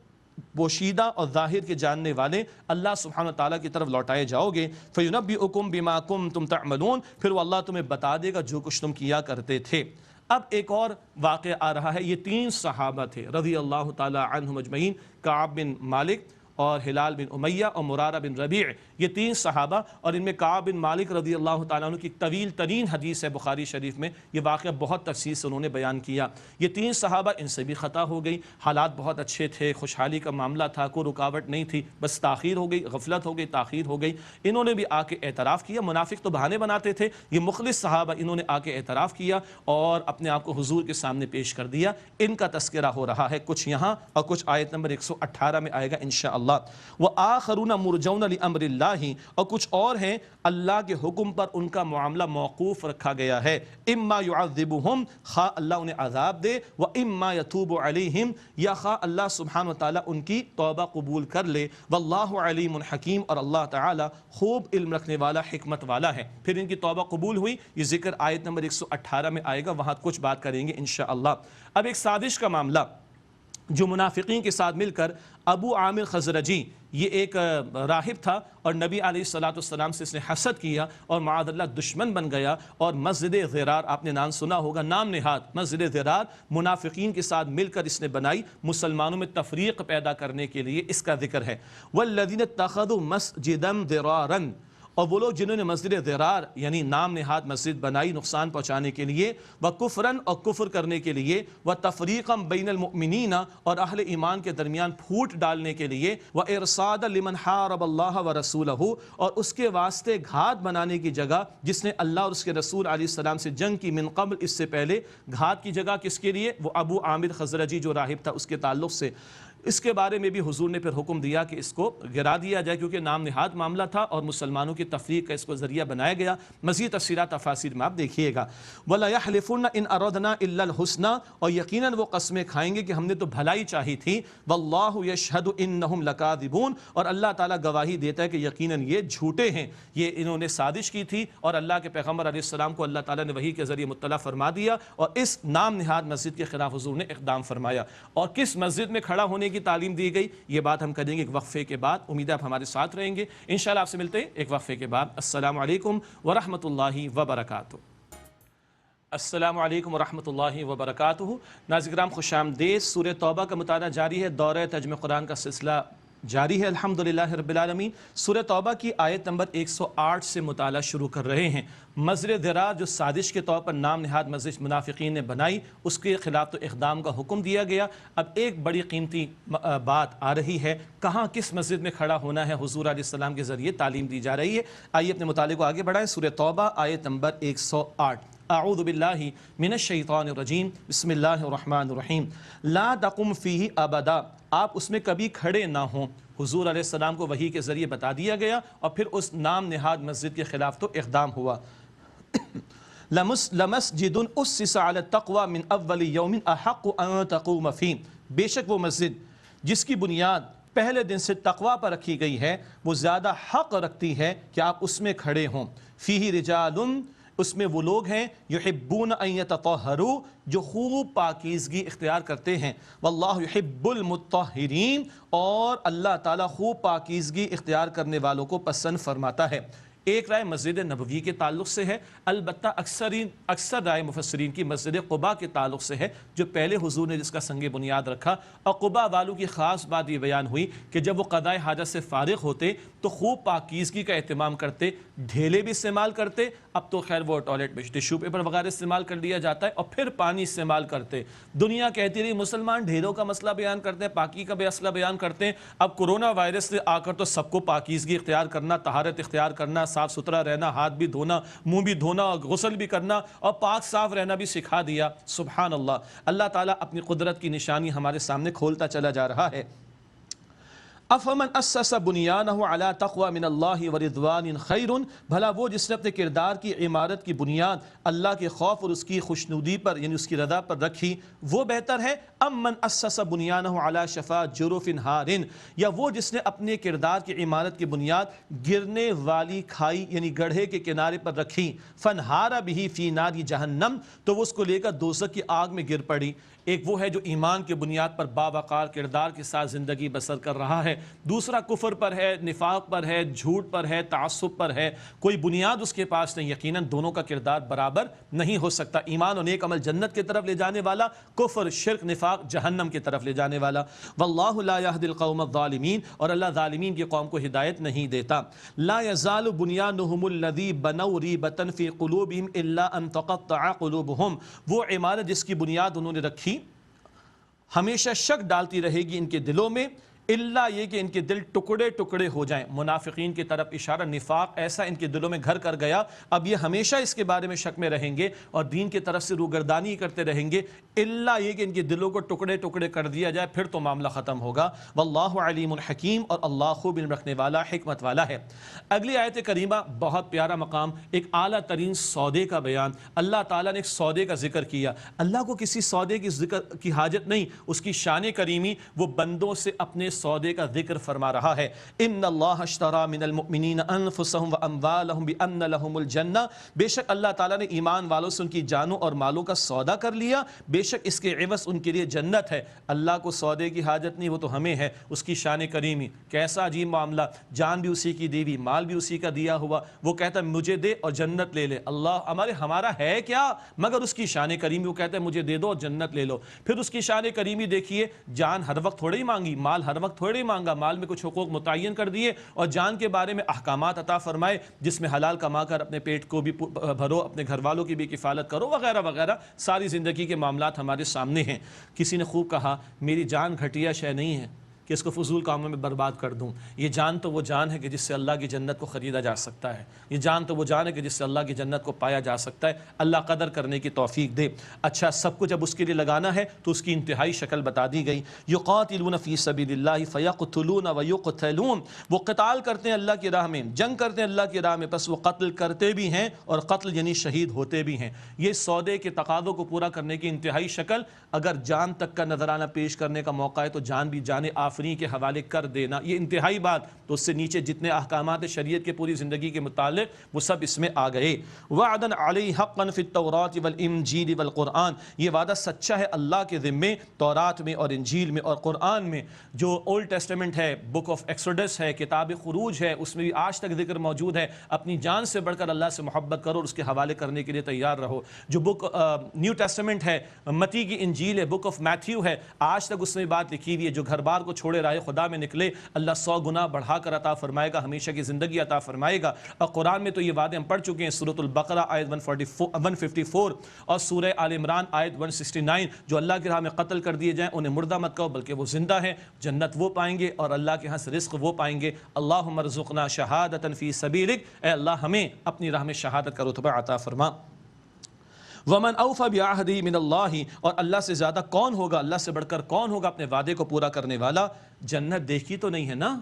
Speaker 1: پوشیدہ اور ظاہر کے جاننے والے اللہ سبحانہ وتعالیٰ کی طرف لوٹائے جاؤ گے۔ فَيُنَبِّئُكُم بِمَا كُنتُمْ تَعْمَلُونَ، پھر وہ اللہ تمہیں بتا دے گا جو کچھ تم کیا کرتے تھے۔ اب ایک اور واقعہ آ رہا ہے، یہ 3 صحابہ تھے رضی اللہ تعالیٰ عنہم اجمعین، کعب بن مالک اور ہلال بن امیہ اور مرارہ بن ربیع، یہ 3 صحابہ، اور ان میں کعب بن مالک رضی اللہ تعالیٰ عنہ کی طویل ترین حدیث ہے بخاری شریف میں، یہ واقعہ بہت تفصیل سے انہوں نے بیان کیا۔ یہ 3 صحابہ، ان سے بھی خطا ہو گئی، حالات بہت اچھے تھے، خوشحالی کا معاملہ تھا، کوئی رکاوٹ نہیں تھی، بس تاخیر ہو گئی، غفلت ہو گئی، تاخیر ہو گئی۔ انہوں نے بھی آ کے اعتراف کیا، منافق تو بہانے بناتے تھے، یہ مخلص صحابہ انہوں نے آ کے اعتراف کیا اور اپنے آپ کو حضور کے سامنے پیش کر دیا۔ ان کا تذکرہ ہو رہا ہے، کچھ یہاں اور کچھ آیت نمبر 118 میں آئے گا انشاءاللہ۔ وآخرون مرجون لامر اللہ، اور کچھ اور ہیں اللہ کے حکم پر ان کا معاملہ موقوف رکھا گیا ہے۔ اما يعذبهم، خواہ اللہ انہیں عذاب دے، واما يتوب علیہم، یا خواہ اللہ سبحانہ وتعالی ان کی توبہ قبول کر لے۔ واللہ علیم حکیم، اور اللہ تعالی خوب علم رکھنے والا، حکمت والا ہے۔ پھر ان کی توبہ قبول ہوئی، یہ ذکر آیت نمبر 118 میں آئے گا، وہاں کچھ بات کریں گے انشاءاللہ۔ اب ایک سازش کا معاملہ جو منافقین کے ساتھ مل کر ابو عامر خزرجی، یہ ایک راہب تھا اور نبی علیہ السلام سے اس نے حسد کیا اور معاذ اللہ دشمن بن گیا، اور مسجد ضرار، آپ نے نام سنا ہوگا، نام نہاد مسجد ضرار منافقین کے ساتھ مل کر اس نے بنائی، مسلمانوں میں تفریق پیدا کرنے کے لیے، اس کا ذکر ہے۔ والذین اتخذوا مسجدا ضرارا، اور وہ لوگ جنہوں نے مسجد ضرار یعنی نام نہاد مسجد بنائی نقصان پہنچانے کے لیے، وکفرن اور کفر کرنے کے لیے، وتفریقا بین المؤمنین اور اہل ایمان کے درمیان پھوٹ ڈالنے کے لیے، وارصادا لمن حارب اللہ ورسولہ اور اس کے واسطے گھات بنانے کی جگہ جس نے اللہ اور اس کے رسول علیہ السلام سے جنگ کی، من قبل اس سے پہلے، گھات کی جگہ کس کے لیے؟ وہ ابو عامر خزرجی جو راہب تھا اس کے تعلق سے۔ اس کے بارے میں بھی حضور نے پھر حکم دیا کہ اس کو گرا دیا جائے، کیونکہ نام نہاد معاملہ تھا اور مسلمانوں کی تفریق کا اس کو ذریعہ بنایا گیا۔ مزید تفصیلات تفاسیر میں آپ دیکھیے گا۔ وَلَا يَحْلِفُنَّ إِنْ أَرَدْنَا إِلَّا الْحُسْنَى اور یقیناً وہ قسمیں کھائیں گے کہ ہم نے تو بھلائی چاہی تھی، وَاللَّهُ يَشْهَدُ إِنَّهُمْ لَكَاذِبُونَ اور اللہ تعالیٰ گواہی دیتا ہے کہ یقیناً یہ جھوٹے ہیں، یہ انہوں نے سازش کی تھی اور اللہ کے پیغمبر علیہ السلام کو اللہ تعالیٰ نے وحی کے ذریعے مطلع فرما دیا اور اس نام نہاد مسجد کے خلاف حضور نے اقدام فرمایا۔ اور کس مسجد میں کھڑا ہونے کی تعلیم دی گئی، یہ بات ہم کریں گے ایک وقفے کے بعد۔ امید ہے آپ ہمارے ساتھ رہیں گے، انشاءاللہ آپ سے ملتے ہیں ایک وقفے کے بعد۔ السلام علیکم ورحمۃ اللہ وبرکاتہ۔ السلام علیکم ورحمۃ اللہ وبرکاتہ۔ ناظرین کرام خوش آمدید۔ سورہ توبہ کا مطالعہ جاری ہے، دورہ ترجمہ قرآن کا سلسلہ جاری ہے الحمدللہ رب العالمین۔ سورہ توبہ کی آیت نمبر 108 سے مطالعہ شروع کر رہے ہیں۔ مسجد ضرار جو سازش کے طور پر نام نہاد مسجد منافقین نے بنائی، اس کے خلاف تو اقدام کا حکم دیا گیا۔ اب ایک بڑی قیمتی بات آ رہی ہے، کہاں کس مسجد میں کھڑا ہونا ہے، حضور علیہ السلام کے ذریعے تعلیم دی جا رہی ہے۔ آئیے اپنے مطالعے کو آگے بڑھائیں۔ سورہ توبہ آیت نمبر 108۔ اعوذ باللہ من الشیطان الرجیم، بسم اللہ الرحمن الرحیم۔ لا تقم فیہ ابدا آپ اس میں کبھی کھڑے نہ ہوں۔ حضور علیہ السلام کو وحی کے ذریعے بتا دیا گیا اور پھر اس نام نہاد مسجد کے خلاف تو اقدام ہوا۔ لمسجد اسس علی التقوی من اول یوم احق ان تقوم فیہ بے شک وہ مسجد جس کی بنیاد پہلے دن سے تقوی پر رکھی گئی ہے، وہ زیادہ حق رکھتی ہے کہ آپ اس میں کھڑے ہوں۔ فیہ رجال اس میں وہ لوگ ہیں، یحبون ان یتطہروا جو خوب پاکیزگی اختیار کرتے ہیں، واللہ یحب المطہرین اور اللہ تعالیٰ خوب پاکیزگی اختیار کرنے والوں کو پسند فرماتا ہے۔ ایک رائے مسجد نبوی کے تعلق سے ہے، البتہ اکثر رائے مفسرین کی مسجد قباء کے تعلق سے ہے جو پہلے حضور نے جس کا سنگ بنیاد رکھا۔ اور قباء والوں کی خاص بات یہ بیان ہوئی کہ جب وہ قضاء حاجت سے فارغ ہوتے تو خوب پاکیزگی کا اہتمام کرتے، ڈھیلے بھی استعمال کرتے، اب تو خیر وہ ٹوائلٹ میں ٹیشو پیپر وغیرہ استعمال کر لیا جاتا ہے، اور پھر پانی استعمال کرتے۔ دنیا کہتی رہی مسلمان ڈھیلوں کا مسئلہ بیان کرتے ہیں، پاکی کا مسئلہ بیان کرتے ہیں، اب کورونا وائرس سے آ کر تو سب کو پاکیزگی اختیار کرنا، طہارت اختیار کرنا، صاف ستھرا رہنا، ہاتھ بھی دھونا، منہ بھی دھونا، غسل بھی کرنا اور پاک صاف رہنا بھی سکھا دیا۔ سبحان اللہ، اللہ تعالیٰ اپنی قدرت کی نشانی ہمارے سامنے کھولتا چلا جا رہا ہے۔ افمن اسس بنیانہ علی تقوی من اللہ ورضوان خیر بھلا وہ جس نے اپنے کردار کی عمارت کی بنیاد اللہ کے خوف اور اس کی خوشنودی پر یعنی اس کی رضا پر رکھی، وہ بہتر ہے؟ ام من اسس بنیانہ علی شفا جرف ہار یا وہ جس نے اپنے کردار کی عمارت کی بنیاد گرنے والی کھائی یعنی گڑھے کے کنارے پر رکھی، فانہار بہ فی نار جہنم تو وہ اس کو لے کر دوزخ کی آگ میں گر پڑی۔ ایک وہ ہے جو ایمان کی بنیاد پر باوقار کردار کے ساتھ زندگی بسر کر رہا ہے، دوسرا کفر پر ہے، نفاق پر ہے، جھوٹ پر ہے، تعصب پر ہے، کوئی بنیاد اس کے پاس نہیں۔ یقیناً دونوں کا کردار برابر نہیں ہو سکتا، ایمان اور نیک عمل جنت کی طرف لے جانے والا، کفر شرک نفاق جہنم کی طرف لے جانے والا۔ واللہ لا یہدی القوم الظالمین اور اللہ ظالمین کی قوم کو ہدایت نہیں دیتا۔ لا یزال بنیانہم الذی بنوا ریبۃ فی قلوبہم الا ان تقطع قلوبہم وہ عمارت جس کی بنیاد انہوں نے رکھی ہمیشہ شک ڈالتی رہے گی ان کے دلوں میں، اللہ یہ کہ ان کے دل ٹکڑے ٹکڑے ہو جائیں۔ منافقین کی طرف اشارہ، نفاق ایسا ان کے دلوں میں گھر کر گیا، اب یہ ہمیشہ اس کے بارے میں شک میں رہیں گے اور دین کی طرف سے روگردانی کرتے رہیں گے، اللہ یہ کہ ان کے دلوں کو ٹکڑے ٹکڑے کر دیا جائے، پھر تو معاملہ ختم ہوگا۔ واللہ علیم الحکیم اور اللہ خوب علم رکھنے والا، حکمت والا ہے۔ اگلی آیت کریمہ بہت پیارا مقام، ایک اعلیٰ ترین سودے کا بیان۔ اللہ تعالیٰ نے ایک سودے کا ذکر کیا، اللہ کو کسی سودے کی ذکر کی حاجت نہیں، اس کی شان کریمی وہ بندوں سے اپنے سودے کا ذکر فرما رہا ہے۔ ان اللہ اشترى من المؤمنین انفسهم واموالهم بان لهم الجنہ بے شک اللہ تعالیٰ نے ایمان والوں سے ان کی جانوں اور مالوں کا سودا کر لیا، بے شک اس کے عوض ان کے لیے جنت ہے۔ اللہ کو سودے کی حاجت نہیں، وہ تو ہمیں ہے، اس کی شان کریمی۔ کیسا عجیب معاملہ، جان بھی اسی کی دی ہوئی، مال بھی اسی کا دیا ہوا، وہ کہتا ہے مجھے دے اور جنت لے لے۔ اللہ ہمارا ہے کیا مگر اس کی شان کریمی، وہ کہتا ہے مجھے دے دو اور جنت لے لو۔ پھر اس کی شان کریمی دیکھیے، جان ہر وقت تھوڑے ہی مانگی، مال ہر وقت تھوڑی مانگا، مال میں کچھ حقوق متعین کر دیے اور جان کے بارے میں احکامات عطا فرمائے جس میں حلال کما کر اپنے پیٹ کو بھی بھرو، اپنے گھر والوں کی بھی کفالت کرو وغیرہ وغیرہ، ساری زندگی کے معاملات ہمارے سامنے ہیں۔ کسی نے خوب کہا میری جان گھٹیا شے نہیں ہے کہ اس کو فضول کاموں میں برباد کر دوں، یہ جان تو وہ جان ہے کہ جس سے اللہ کی جنت کو خریدا جا سکتا ہے، یہ جان تو وہ جان ہے کہ جس سے اللہ کی جنت کو پایا جا سکتا ہے۔ اللہ قدر کرنے کی توفیق دے۔ اچھا، سب کچھ جب اس کے لیے لگانا ہے تو اس کی انتہائی شکل بتا دی گئی۔ یقاتلون فی سبیل اللہ فیقتلون ویقتلون، وہ قتال کرتے ہیں اللہ کی راہ میں، جنگ کرتے ہیں اللہ کی راہ میں، پس وہ قتل کرتے بھی ہیں اور قتل یعنی شہید ہوتے بھی ہیں۔ یہ سودے کے تقاضوں کو پورا کرنے کی انتہائی شکل، اگر جان تک کا نذرانہ پیش کرنے کا موقع ہے تو جان بھی جان آفرین کے حوالے کر دینا، یہ انتہائی بات۔ تو اس سے نیچے جتنے احکامات شریعت کے پوری زندگی کے متعلق وہ سب اس میں آ گئے۔ وعدن علیہ حقا فی التوراۃ والانجیل والقرآن، یہ وعدہ سچا ہے اللہ کے ذمے تورات میں اور انجیل میں اور قرآن میں۔ جو اولڈ ٹیسٹمنٹ ہے، بک آف ایکسوڈس ہے، کتاب خروج ہے، اس میں بھی آج تک ذکر موجود ہے، اپنی جان سے بڑھ کر اللہ سے محبت کرو اور اس کے حوالے کرنے کے لیے تیار رہو۔ جو بک نیو ٹیسٹمنٹ ہے، متی کی انجیل ہے، بک آف میتھیو ہے، آج تک اس میں بات لکھی ہوئی ہے، جو گھر بار کو چھوڑے راہ خدا میں نکلے اللہ 100 گنا بڑھا کر عطا فرمائے گا، ہمیشہ کی زندگی عطا فرمائے گا۔ اور قرآن میں تو یہ وعدے ہم پڑھ چکے ہیں، سورۃ البقرہ آیت 154 اور سورہ آل عمران آیت 169، جو اللہ کی راہ میں قتل کر دیے جائیں انہیں مردہ مت کہو بلکہ وہ زندہ ہیں، جنت وہ پائیں گے اور اللہ کے ہاں سے رزق وہ پائیں گے۔ اللہم ارزقنا شہادۃ فی سبیلک، اے اللہ ہمیں اپنی راہ میں شہادت کا رتبہ عطا فرما۔ ومن اوفى بعهده من اللہ، اور اللہ سے زیادہ کون ہوگا، اللہ سے بڑھ کر کون ہوگا اپنے وعدے کو پورا کرنے والا؟ جنت دیکھی تو نہیں ہے نا،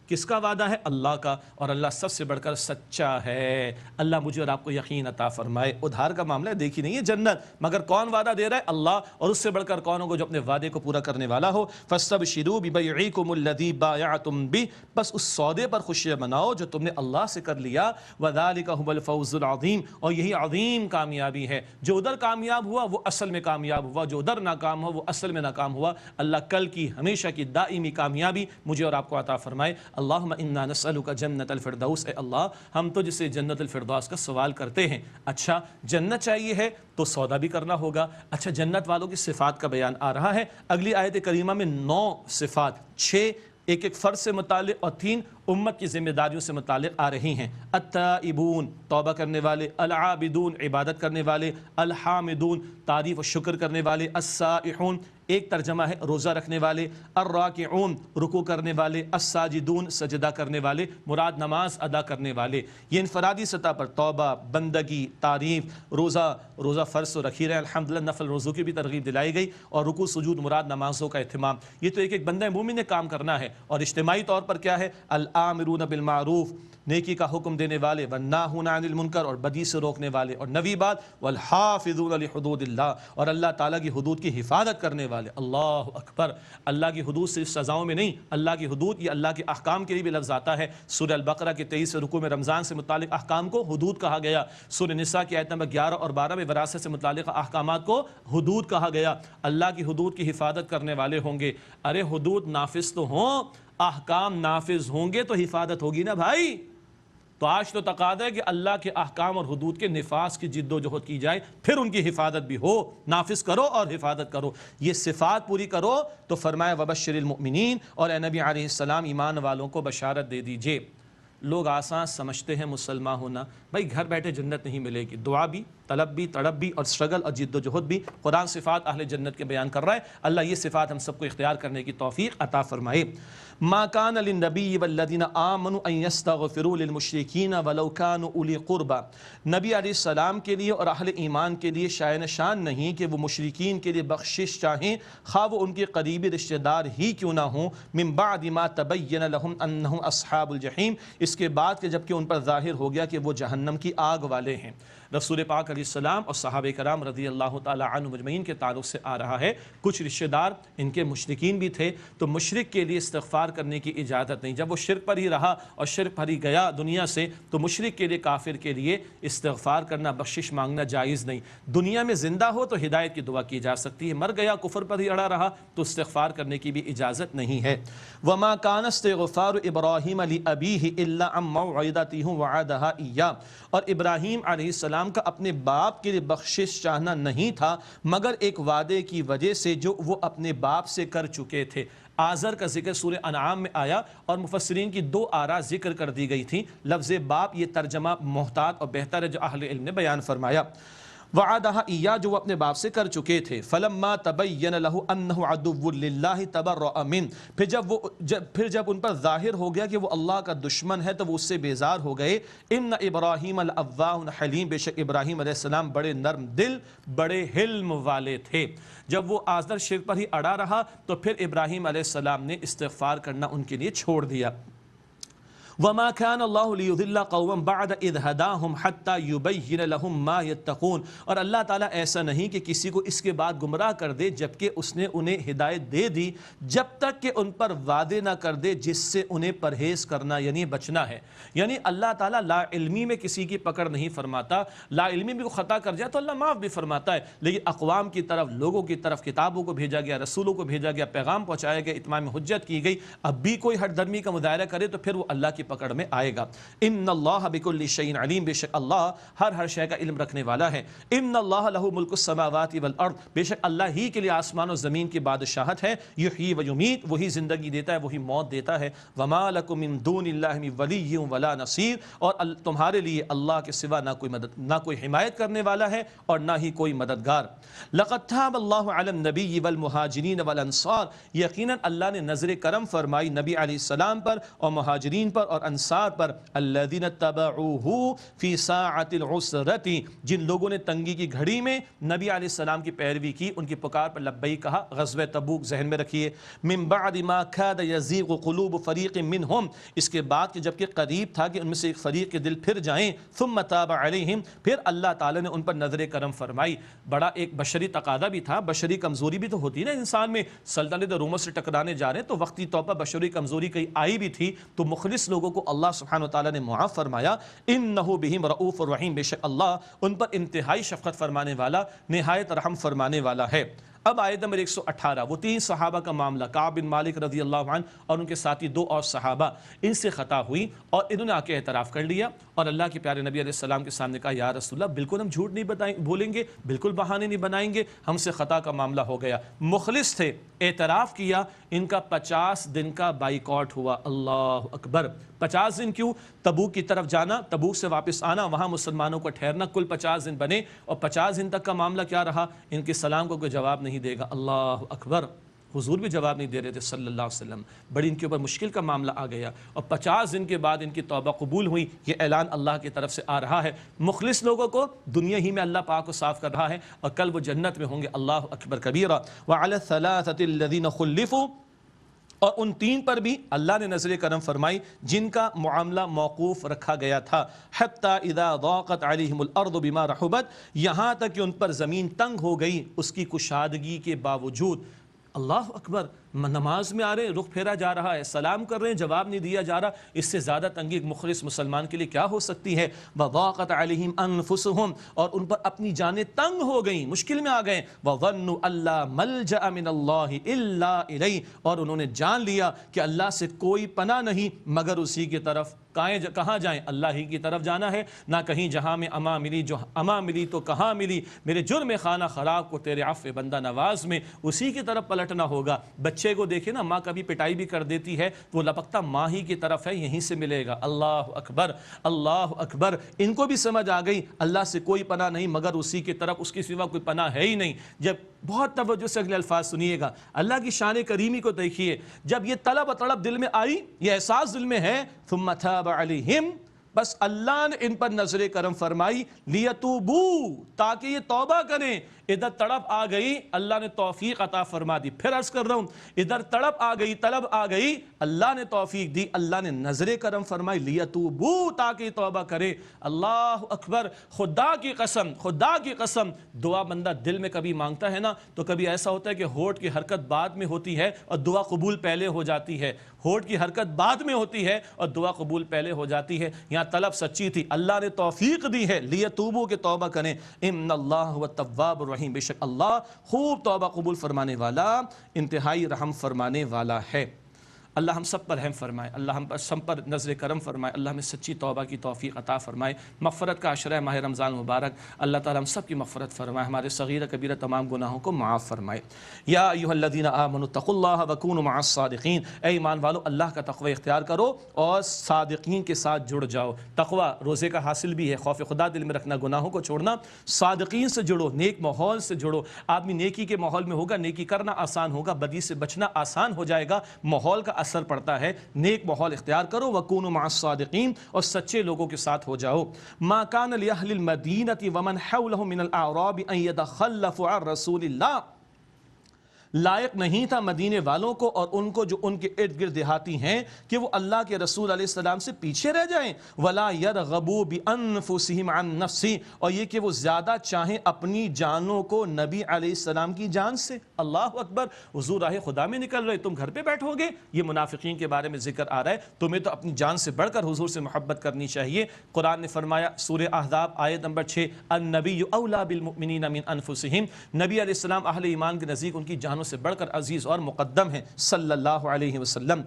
Speaker 1: کس کا وعدہ ہے؟ اللہ کا، اور اللہ سب سے بڑھ کر سچا ہے۔ اللہ مجھے اور آپ کو یقین عطا فرمائے۔ ادھار کا معاملہ ہے، دیکھی نہیں ہے جنت، مگر کون وعدہ دے رہا ہے؟ اللہ، اور اس سے بڑھ کر کون ہوگا جو اپنے وعدے کو پورا کرنے والا ہو۔ فاستبشروا ببیعکم الذی بایعتم بہ، بس اس سودے پر خوشیاں مناؤ جو تم نے اللہ سے کر لیا۔ وذالک هو الفوز العظیم، اور یہی عظیم کامیابی ہے۔ جو ادھر کامیاب ہوا وہ اصل میں کامیاب ہوا، جو ادھر ناکام ہوا وہ اصل میں ناکام ہوا۔ اللہ کل کی ہمیشہ کی دائمی کامیابی مجھے اور آپ کو عطا فرمائے۔ اللہم انا نسألک جنت الفردوس، اے اللہ ہم تو جسے جنت الفردوس کا سوال کرتے ہیں۔ اچھا، جنت چاہیے ہے تو سودا بھی کرنا ہوگا۔ اچھا، جنت والوں کی صفات کا بیان آ رہا ہے اگلی آیت کریمہ میں، 9 صفات، 6 ایک فرد سے متعلق اور 3 امت کی ذمہ داریوں سے متعلق آ رہی ہیں۔ التائبون، توبہ کرنے والے، العابدون، عبادت کرنے والے، الحامدون، تعریف و شکر کرنے والے، السائحون، ایک ترجمہ ہے روزہ رکھنے والے، الراکعون، رکوع کرنے والے، الساجدون، سجدہ کرنے والے، مراد نماز ادا کرنے والے۔ یہ انفرادی سطح پر توبہ، بندگی، تعریف، روزہ فرض تو رکھی رہے الحمدللہ، نفل روزوں کی بھی ترغیب دلائی گئی، اور رکوع سجود مراد نمازوں کا اہتمام۔ یہ تو ایک ایک بندہ مومن نے کام کرنا ہے۔ اور اجتماعی طور پر کیا ہے؟ الآمرون بالمعروف، نیکی کا حکم دینے والے، والناہون عن المنکر، اور بدی سے روکنے والے، اور نویں بات والحافظون لحدود اللہ، اور اللہ تعالیٰ کی حدود کی حفاظت کرنے والے۔ اللہ اکبر، اللہ کی حدود صرف سزاؤں میں نہیں، اللہ کی حدود یہ اللہ کے احکام کے لیے بھی لفظ آتا ہے۔ سورہ البقرہ کے 23 رکوع میں رمضان سے متعلق احکام کو حدود کہا گیا، سورہ نساء کی آیت نمبر 11 اور 12 میں وراثت سے متعلق احکامات کو حدود کہا گیا۔ اللہ کی حدود کی حفاظت کرنے والے ہوں گے۔ ارے حدود نافذ تو ہوں، احکام نافذ ہوں گے تو حفاظت ہوگی نا بھائی۔ تو آج تو تقاضا ہے کہ اللہ کے احکام اور حدود کے نفاذ کی جد و جہد کی جائے، پھر ان کی حفاظت بھی ہو، نافذ کرو اور حفاظت کرو۔ یہ صفات پوری کرو تو فرمایا وبشر المؤمنین، اور اے نبی علیہ السلام ایمان والوں کو بشارت دے دیجئے۔ لوگ آسان سمجھتے ہیں مسلمان ہونا، بھائی گھر بیٹھے جنت نہیں ملے گی، دعا بھی، طلب بھی، تڑپ بھی، اور اسٹرگل اور جد و جہد بھی۔ قرآن صفات اہل جنت کے بیان کر رہا ہے، اللہ یہ صفات ہم سب کو اختیار کرنے کی توفیق عطا فرمائے۔ ما کان للنبی والذین آمنوا ان یستغفروا للمشرکین ولو کانوا اولی قربی، نبی علیہ السلام کے لیے اور اہل ایمان کے لیے شائن شان نہیں کہ وہ مشرکین کے لیے بخشش چاہیں، خواہ وہ ان کے قریبی رشتہ دار ہی کیوں نہ ہوں، من بعد ما تبین لهم انہم اصحاب الجحیم، اس کے بعد کہ جبکہ ان پر ظاہر ہو گیا کہ وہ جہنم کی آگ والے ہیں۔ رسول پاک علیہ السلام اور صحابہ کرام رضی اللہ تعالی عنہ مجمعین کے تعلق سے آ رہا ہے، کچھ رشتہ دار ان کے مشرکین بھی تھے، تو مشرک کے لیے استغفار کرنے کی اجازت نہیں۔ جب وہ شرک پر ہی رہا اور شرک پر ہی گیا دنیا سے، تو مشرک کے لیے، کافر کے لیے استغفار کرنا، بخشش مانگنا جائز نہیں۔ دنیا میں زندہ ہو تو ہدایت کی دعا کی جا سکتی ہے، مر گیا کفر پر ہی اڑا رہا تو استغفار کرنے کی بھی اجازت نہیں ہے۔ وما کان استغفار ابراہیم لابیہ الا الا عن موعدته وعدها ایاه، اور ابراہیم علیہ السلام کا اپنے باپ کے لیے بخشش چاہنا نہیں تھا مگر ایک وعدے کی وجہ سے جو وہ اپنے باپ سے کر چکے تھے۔ آزر کا ذکر سورہ انعام میں آیا اور مفسرین کی دو آراء ذکر کر دی گئی تھی۔ لفظ باپ یہ ترجمہ محتاط اور بہتر ہے جو اہل علم نے بیان فرمایا۔ وعدها ایاہ جو وہ اپنے باپ سے کر چکے تھے۔ فلما تبین له انه عدو للہ تبرأ منہ، پھر جب ان پر ظاہر ہو گیا کہ وہ اللہ کا دشمن ہے تو وہ اس سے بیزار ہو گئے۔ ان ابراہیم لأواہ حلیم، بے شک ابراہیم علیہ السلام بڑے نرم دل بڑے حلم والے تھے۔ جب وہ آزر شرک پر ہی اڑا رہا تو پھر ابراہیم علیہ السلام نے استغفار کرنا ان کے لیے چھوڑ دیا۔ وما كان الله ليضل قوما بعد اذ هداهم حتى يبين لهم ما يتقون، اور اللہ تعالیٰ ایسا نہیں کہ کسی کو اس کے بعد گمراہ کر دے جبکہ اس نے انہیں ہدایت دے دی، جب تک کہ ان پر وعدے نہ کر دے جس سے انہیں پرہیز کرنا یعنی بچنا ہے۔ یعنی اللہ تعالیٰ لا علمی میں کسی کی پکڑ نہیں فرماتا، لا علمی میں کوئی خطا کر جائے تو اللہ معاف بھی فرماتا ہے، لیکن اقوام کی طرف لوگوں کی طرف کتابوں کو بھیجا گیا، رسولوں کو بھیجا گیا، پیغام پہنچایا گیا، اتمام حجت کی گئی، اب بھی کوئی ہٹ درمی کا مظاہرہ کرے تو پھر وہ اللہ کی پکڑ میں آئے گا۔ ان اللہ بکل شیء علیم، بے شک اللہ ہر شے کا علم رکھنے والا ہے۔ ان اللہ لہ ملک السماوات والارض، بے شک اللہ ہی کے لیے آسمان و زمین کی بادشاہت ہے۔ یحیی و یمیت، وہی زندگی دیتا ہے وہی موت دیتا ہے۔ وما لکم من دون اللہ من ولی ولا نصیر، اور تمہارے لیے اللہ کے سوا نہ کوئی حمایت کرنے والا ہے اور نہ ہی کوئی مددگار۔ لقد تاب اللہ علی النبی والمہاجرین والانصار، یقیناً اللہ نے نظر کرم فرمائی نبی علیہ السلام پر اور مہاجرین پر اور انصار پر، الذین اتبعوہ فی ساعۃ العسرۃ، جن لوگوں نے تنگی کی گھڑی میں نبی علیہ السلام کی پیروی کی، ان کی پکار پر لبیک کہا۔ غزوہ تبوک ذہن میں رکھیے، من بعد ما کاد یزیغ قلوب فریق منہم، اس کے بعد کہ جبکہ قریب تھا کہ ان میں سے ایک فریق کے دل پھر جائیں، ثم تاب علیہم، پھر اللہ تعالی نے ان پر نظر کرم فرمائی۔ بڑا ایک بشری تقاضا بھی تھا، بشری کمزوری بھی تو ہوتی ہے نا انسان میں، سلطنت روموں سے ٹکرانے جا رہے ہیں تو وقتی طور پر بشری کمزوری کہیں آئی بھی تھی، تو مخلص لوگوں کو اللہ سبحانہ وتعالی نے معاف فرمایا۔ انہ بہم رؤوف الرحیم، بے شک اللہ ان پر انتہائی شفقت فرمانے والا نہایت رحم فرمانے والا ہے۔ اب آیت نمبر 118، وہ تین صحابہ کا معاملہ، کعب بن مالک رضی اللہ عنہ اور ان کے ساتھی دو اور صحابہ، ان سے خطا ہوئی اور انہوں نے آ کے اعتراف کر لیا اور اللہ کے پیارے نبی علیہ السلام کے سامنے کہا، یا رسول اللہ بالکل ہم جھوٹ نہیں بولیں گے، بالکل بہانے نہیں بنائیں گے، ہم سے خطا کا معاملہ ہو گیا۔ مخلص تھے، اعتراف کیا، ان کا 50 دن کا بائیکاٹ ہوا۔ اللہ اکبر! 50 دن کیوں؟ تبوک کی طرف جانا، تبوک سے واپس آنا، وہاں مسلمانوں کو ٹھہرنا، کل 50 دن بنے، اور 50 دن تک کا معاملہ کیا رہا؟ ان کے سلام کو کوئی جواب نہیں دے گا۔ اللہ اکبر! حضور بھی جواب نہیں دے رہے تھے صلی اللہ علیہ وسلم، بڑی ان کے اوپر مشکل کا معاملہ آ گیا، اور 50 دن کے بعد ان کی توبہ قبول ہوئی، یہ اعلان اللہ کی طرف سے آ رہا ہے۔ مخلص لوگوں کو دنیا ہی میں اللہ پاک کو صاف کر رہا ہے اور کل وہ جنت میں ہوں گے۔ اللہ اکبر کبیرہ۔ وعلی الثلاثة الذین خلفوا، اور ان تین پر بھی اللہ نے نظر کرم فرمائی جن کا معاملہ موقوف رکھا گیا تھا، حتی اذا ضاقت علیہم الارض بما رحبت، یہاں تک کہ ان پر زمین تنگ ہو گئی اس کی کشادگی کے باوجود۔ اللہ اکبر! نماز میں آ رہے ہیں، رخ پھیرا جا رہا ہے، سلام کر رہے ہیں، جواب نہیں دیا جا رہا، اس سے زیادہ تنگی ایک مخلص مسلمان کے لیے کیا ہو سکتی ہے؟ وضاقت علیہم انفسہم، اور ان پر اپنی جانیں تنگ ہو گئیں، مشکل میں آ گئے، وظنوا الا ملجأ من اللہ الا الیہ، اور انہوں نے جان لیا کہ اللہ سے کوئی پناہ نہیں مگر اسی کی طرف۔ کہاں جائیں؟ اللہ ہی کی طرف جانا ہے، نہ کہیں جہاں میں اما ملی، جو اما ملی تو کہاں ملی، میرے جرم خانہ خراب کو تیرے عفو بندہ نواز میں، اسی کی طرف پلٹنا ہوگا۔ بچے کو دیکھیں نا، ماں کبھی پٹائی بھی کر دیتی ہے، وہ لپکتا ماں ہی کی طرف ہے، یہیں سے ملے گا۔ اللہ اکبر! اللہ اکبر! ان کو بھی سمجھ آ گئی اللہ سے کوئی پناہ نہیں مگر اسی کی طرف، اس کے سوا کوئی پناہ ہے ہی نہیں۔ جب بہت توجہ سے اگلے الفاظ سنیے گا، اللہ کی شان کریمی کو دیکھیے، جب یہ طلب و طلب دل میں آئی، یہ احساس دل میں ہے، ثم تاب علیہم، بس اللہ نے ان پر نظر کرم فرمائی، لیتوبو، تاکہ یہ توبہ کریں۔ ادھر تڑپ آ گئی، اللہ نے توفیق عطا فرما دی۔ پھر عرض کر رہا ہوں، ادھر تڑپ آ گئی، طلب آ گئی، اللہ نے توفیق دی، اللہ نے نظر کرم فرمائی، لیتوبو، تاکہ توبہ کرے۔ اللہ اکبر! خدا کی قسم، خدا کی قسم، دعا بندہ دل میں کبھی مانگتا ہے نا تو کبھی ایسا ہوتا ہے کہ ہونٹ کی حرکت بعد میں ہوتی ہے اور دعا قبول پہلے ہو جاتی ہے، ہونٹ کی حرکت بعد میں ہوتی ہے اور دعا قبول پہلے ہو جاتی ہے۔ یہاں طلب سچی تھی، اللہ نے توفیق دی ہے، لیتوبو کہ توبہ کریں۔ ان اللہ هو التواب الرحیم، بے شک اللہ خوب توبہ قبول فرمانے والا، انتہائی رحم فرمانے والا ہے۔ اللہ ہم سب پر رحم فرمائے، اللہ ہم سب پر نظر کرم فرمائے، اللہ ہمیں سچی توبہ کی توفیق عطا فرمائے، مغفرت کا عشرہ ماہ رمضان مبارک اللہ تعالیٰ ہم سب کی مغفرت فرمائے، ہمارے صغیرہ کبیرہ تمام گناہوں کو معاف فرمائے۔ یا ایھا الذین آمنوا اتقوا اللہ وکونوا مع الصادقین، اے ایمان والو اللہ کا تقوی اختیار کرو اور صادقین کے ساتھ جڑ جاؤ۔ تقوی روزے کا حاصل بھی ہے، خوف خدا دل میں رکھنا، گناہوں کو چھوڑنا، صادقین سے جڑو، نیک ماحول سے جڑو۔ آدمی نیکی کے ماحول میں ہوگا، نیکی کرنا آسان ہوگا، بدی سے بچنا آسان ہو جائے گا، ماحول کا اثر پڑتا ہے۔ نیک ماحول اختیار کرو، وکونوا مع الصادقین، اور سچے لوگوں کے ساتھ ہو جاؤ۔ ما کان لأہل المدینة ومن حولهم من الاعراب ان يتخلفوا عن رسول اللہ، لائق نہیں تھا مدینے والوں کو اور ان کو جو ان کے ارد گرد دیہاتی ہیں کہ وہ اللہ کے رسول علیہ السلام سے پیچھے رہ جائیں۔ ولا يرغبوا بانفسهم عن نفسه، اور یہ کہ وہ زیادہ چاہیں اپنی جانوں کو نبی علیہ السلام کی جان سے۔ اللہ اکبر، حضور راہ خدا میں نکل رہے، تم گھر پہ بیٹھو گے؟ یہ منافقین کے بارے میں ذکر آ رہا ہے۔ تمہیں تو اپنی جان سے بڑھ کر حضور سے محبت کرنی چاہیے۔ قرآن نے فرمایا سورہ احزاب آیت نمبر 6، النبی اولی بالمؤمنین من انفسہم، نبی علیہ السلام اہل ایمان کے نزدیک ان کی جانوں سے بڑھ کر عزیز اور مقدم ہیں صلی اللہ علیہ وسلم۔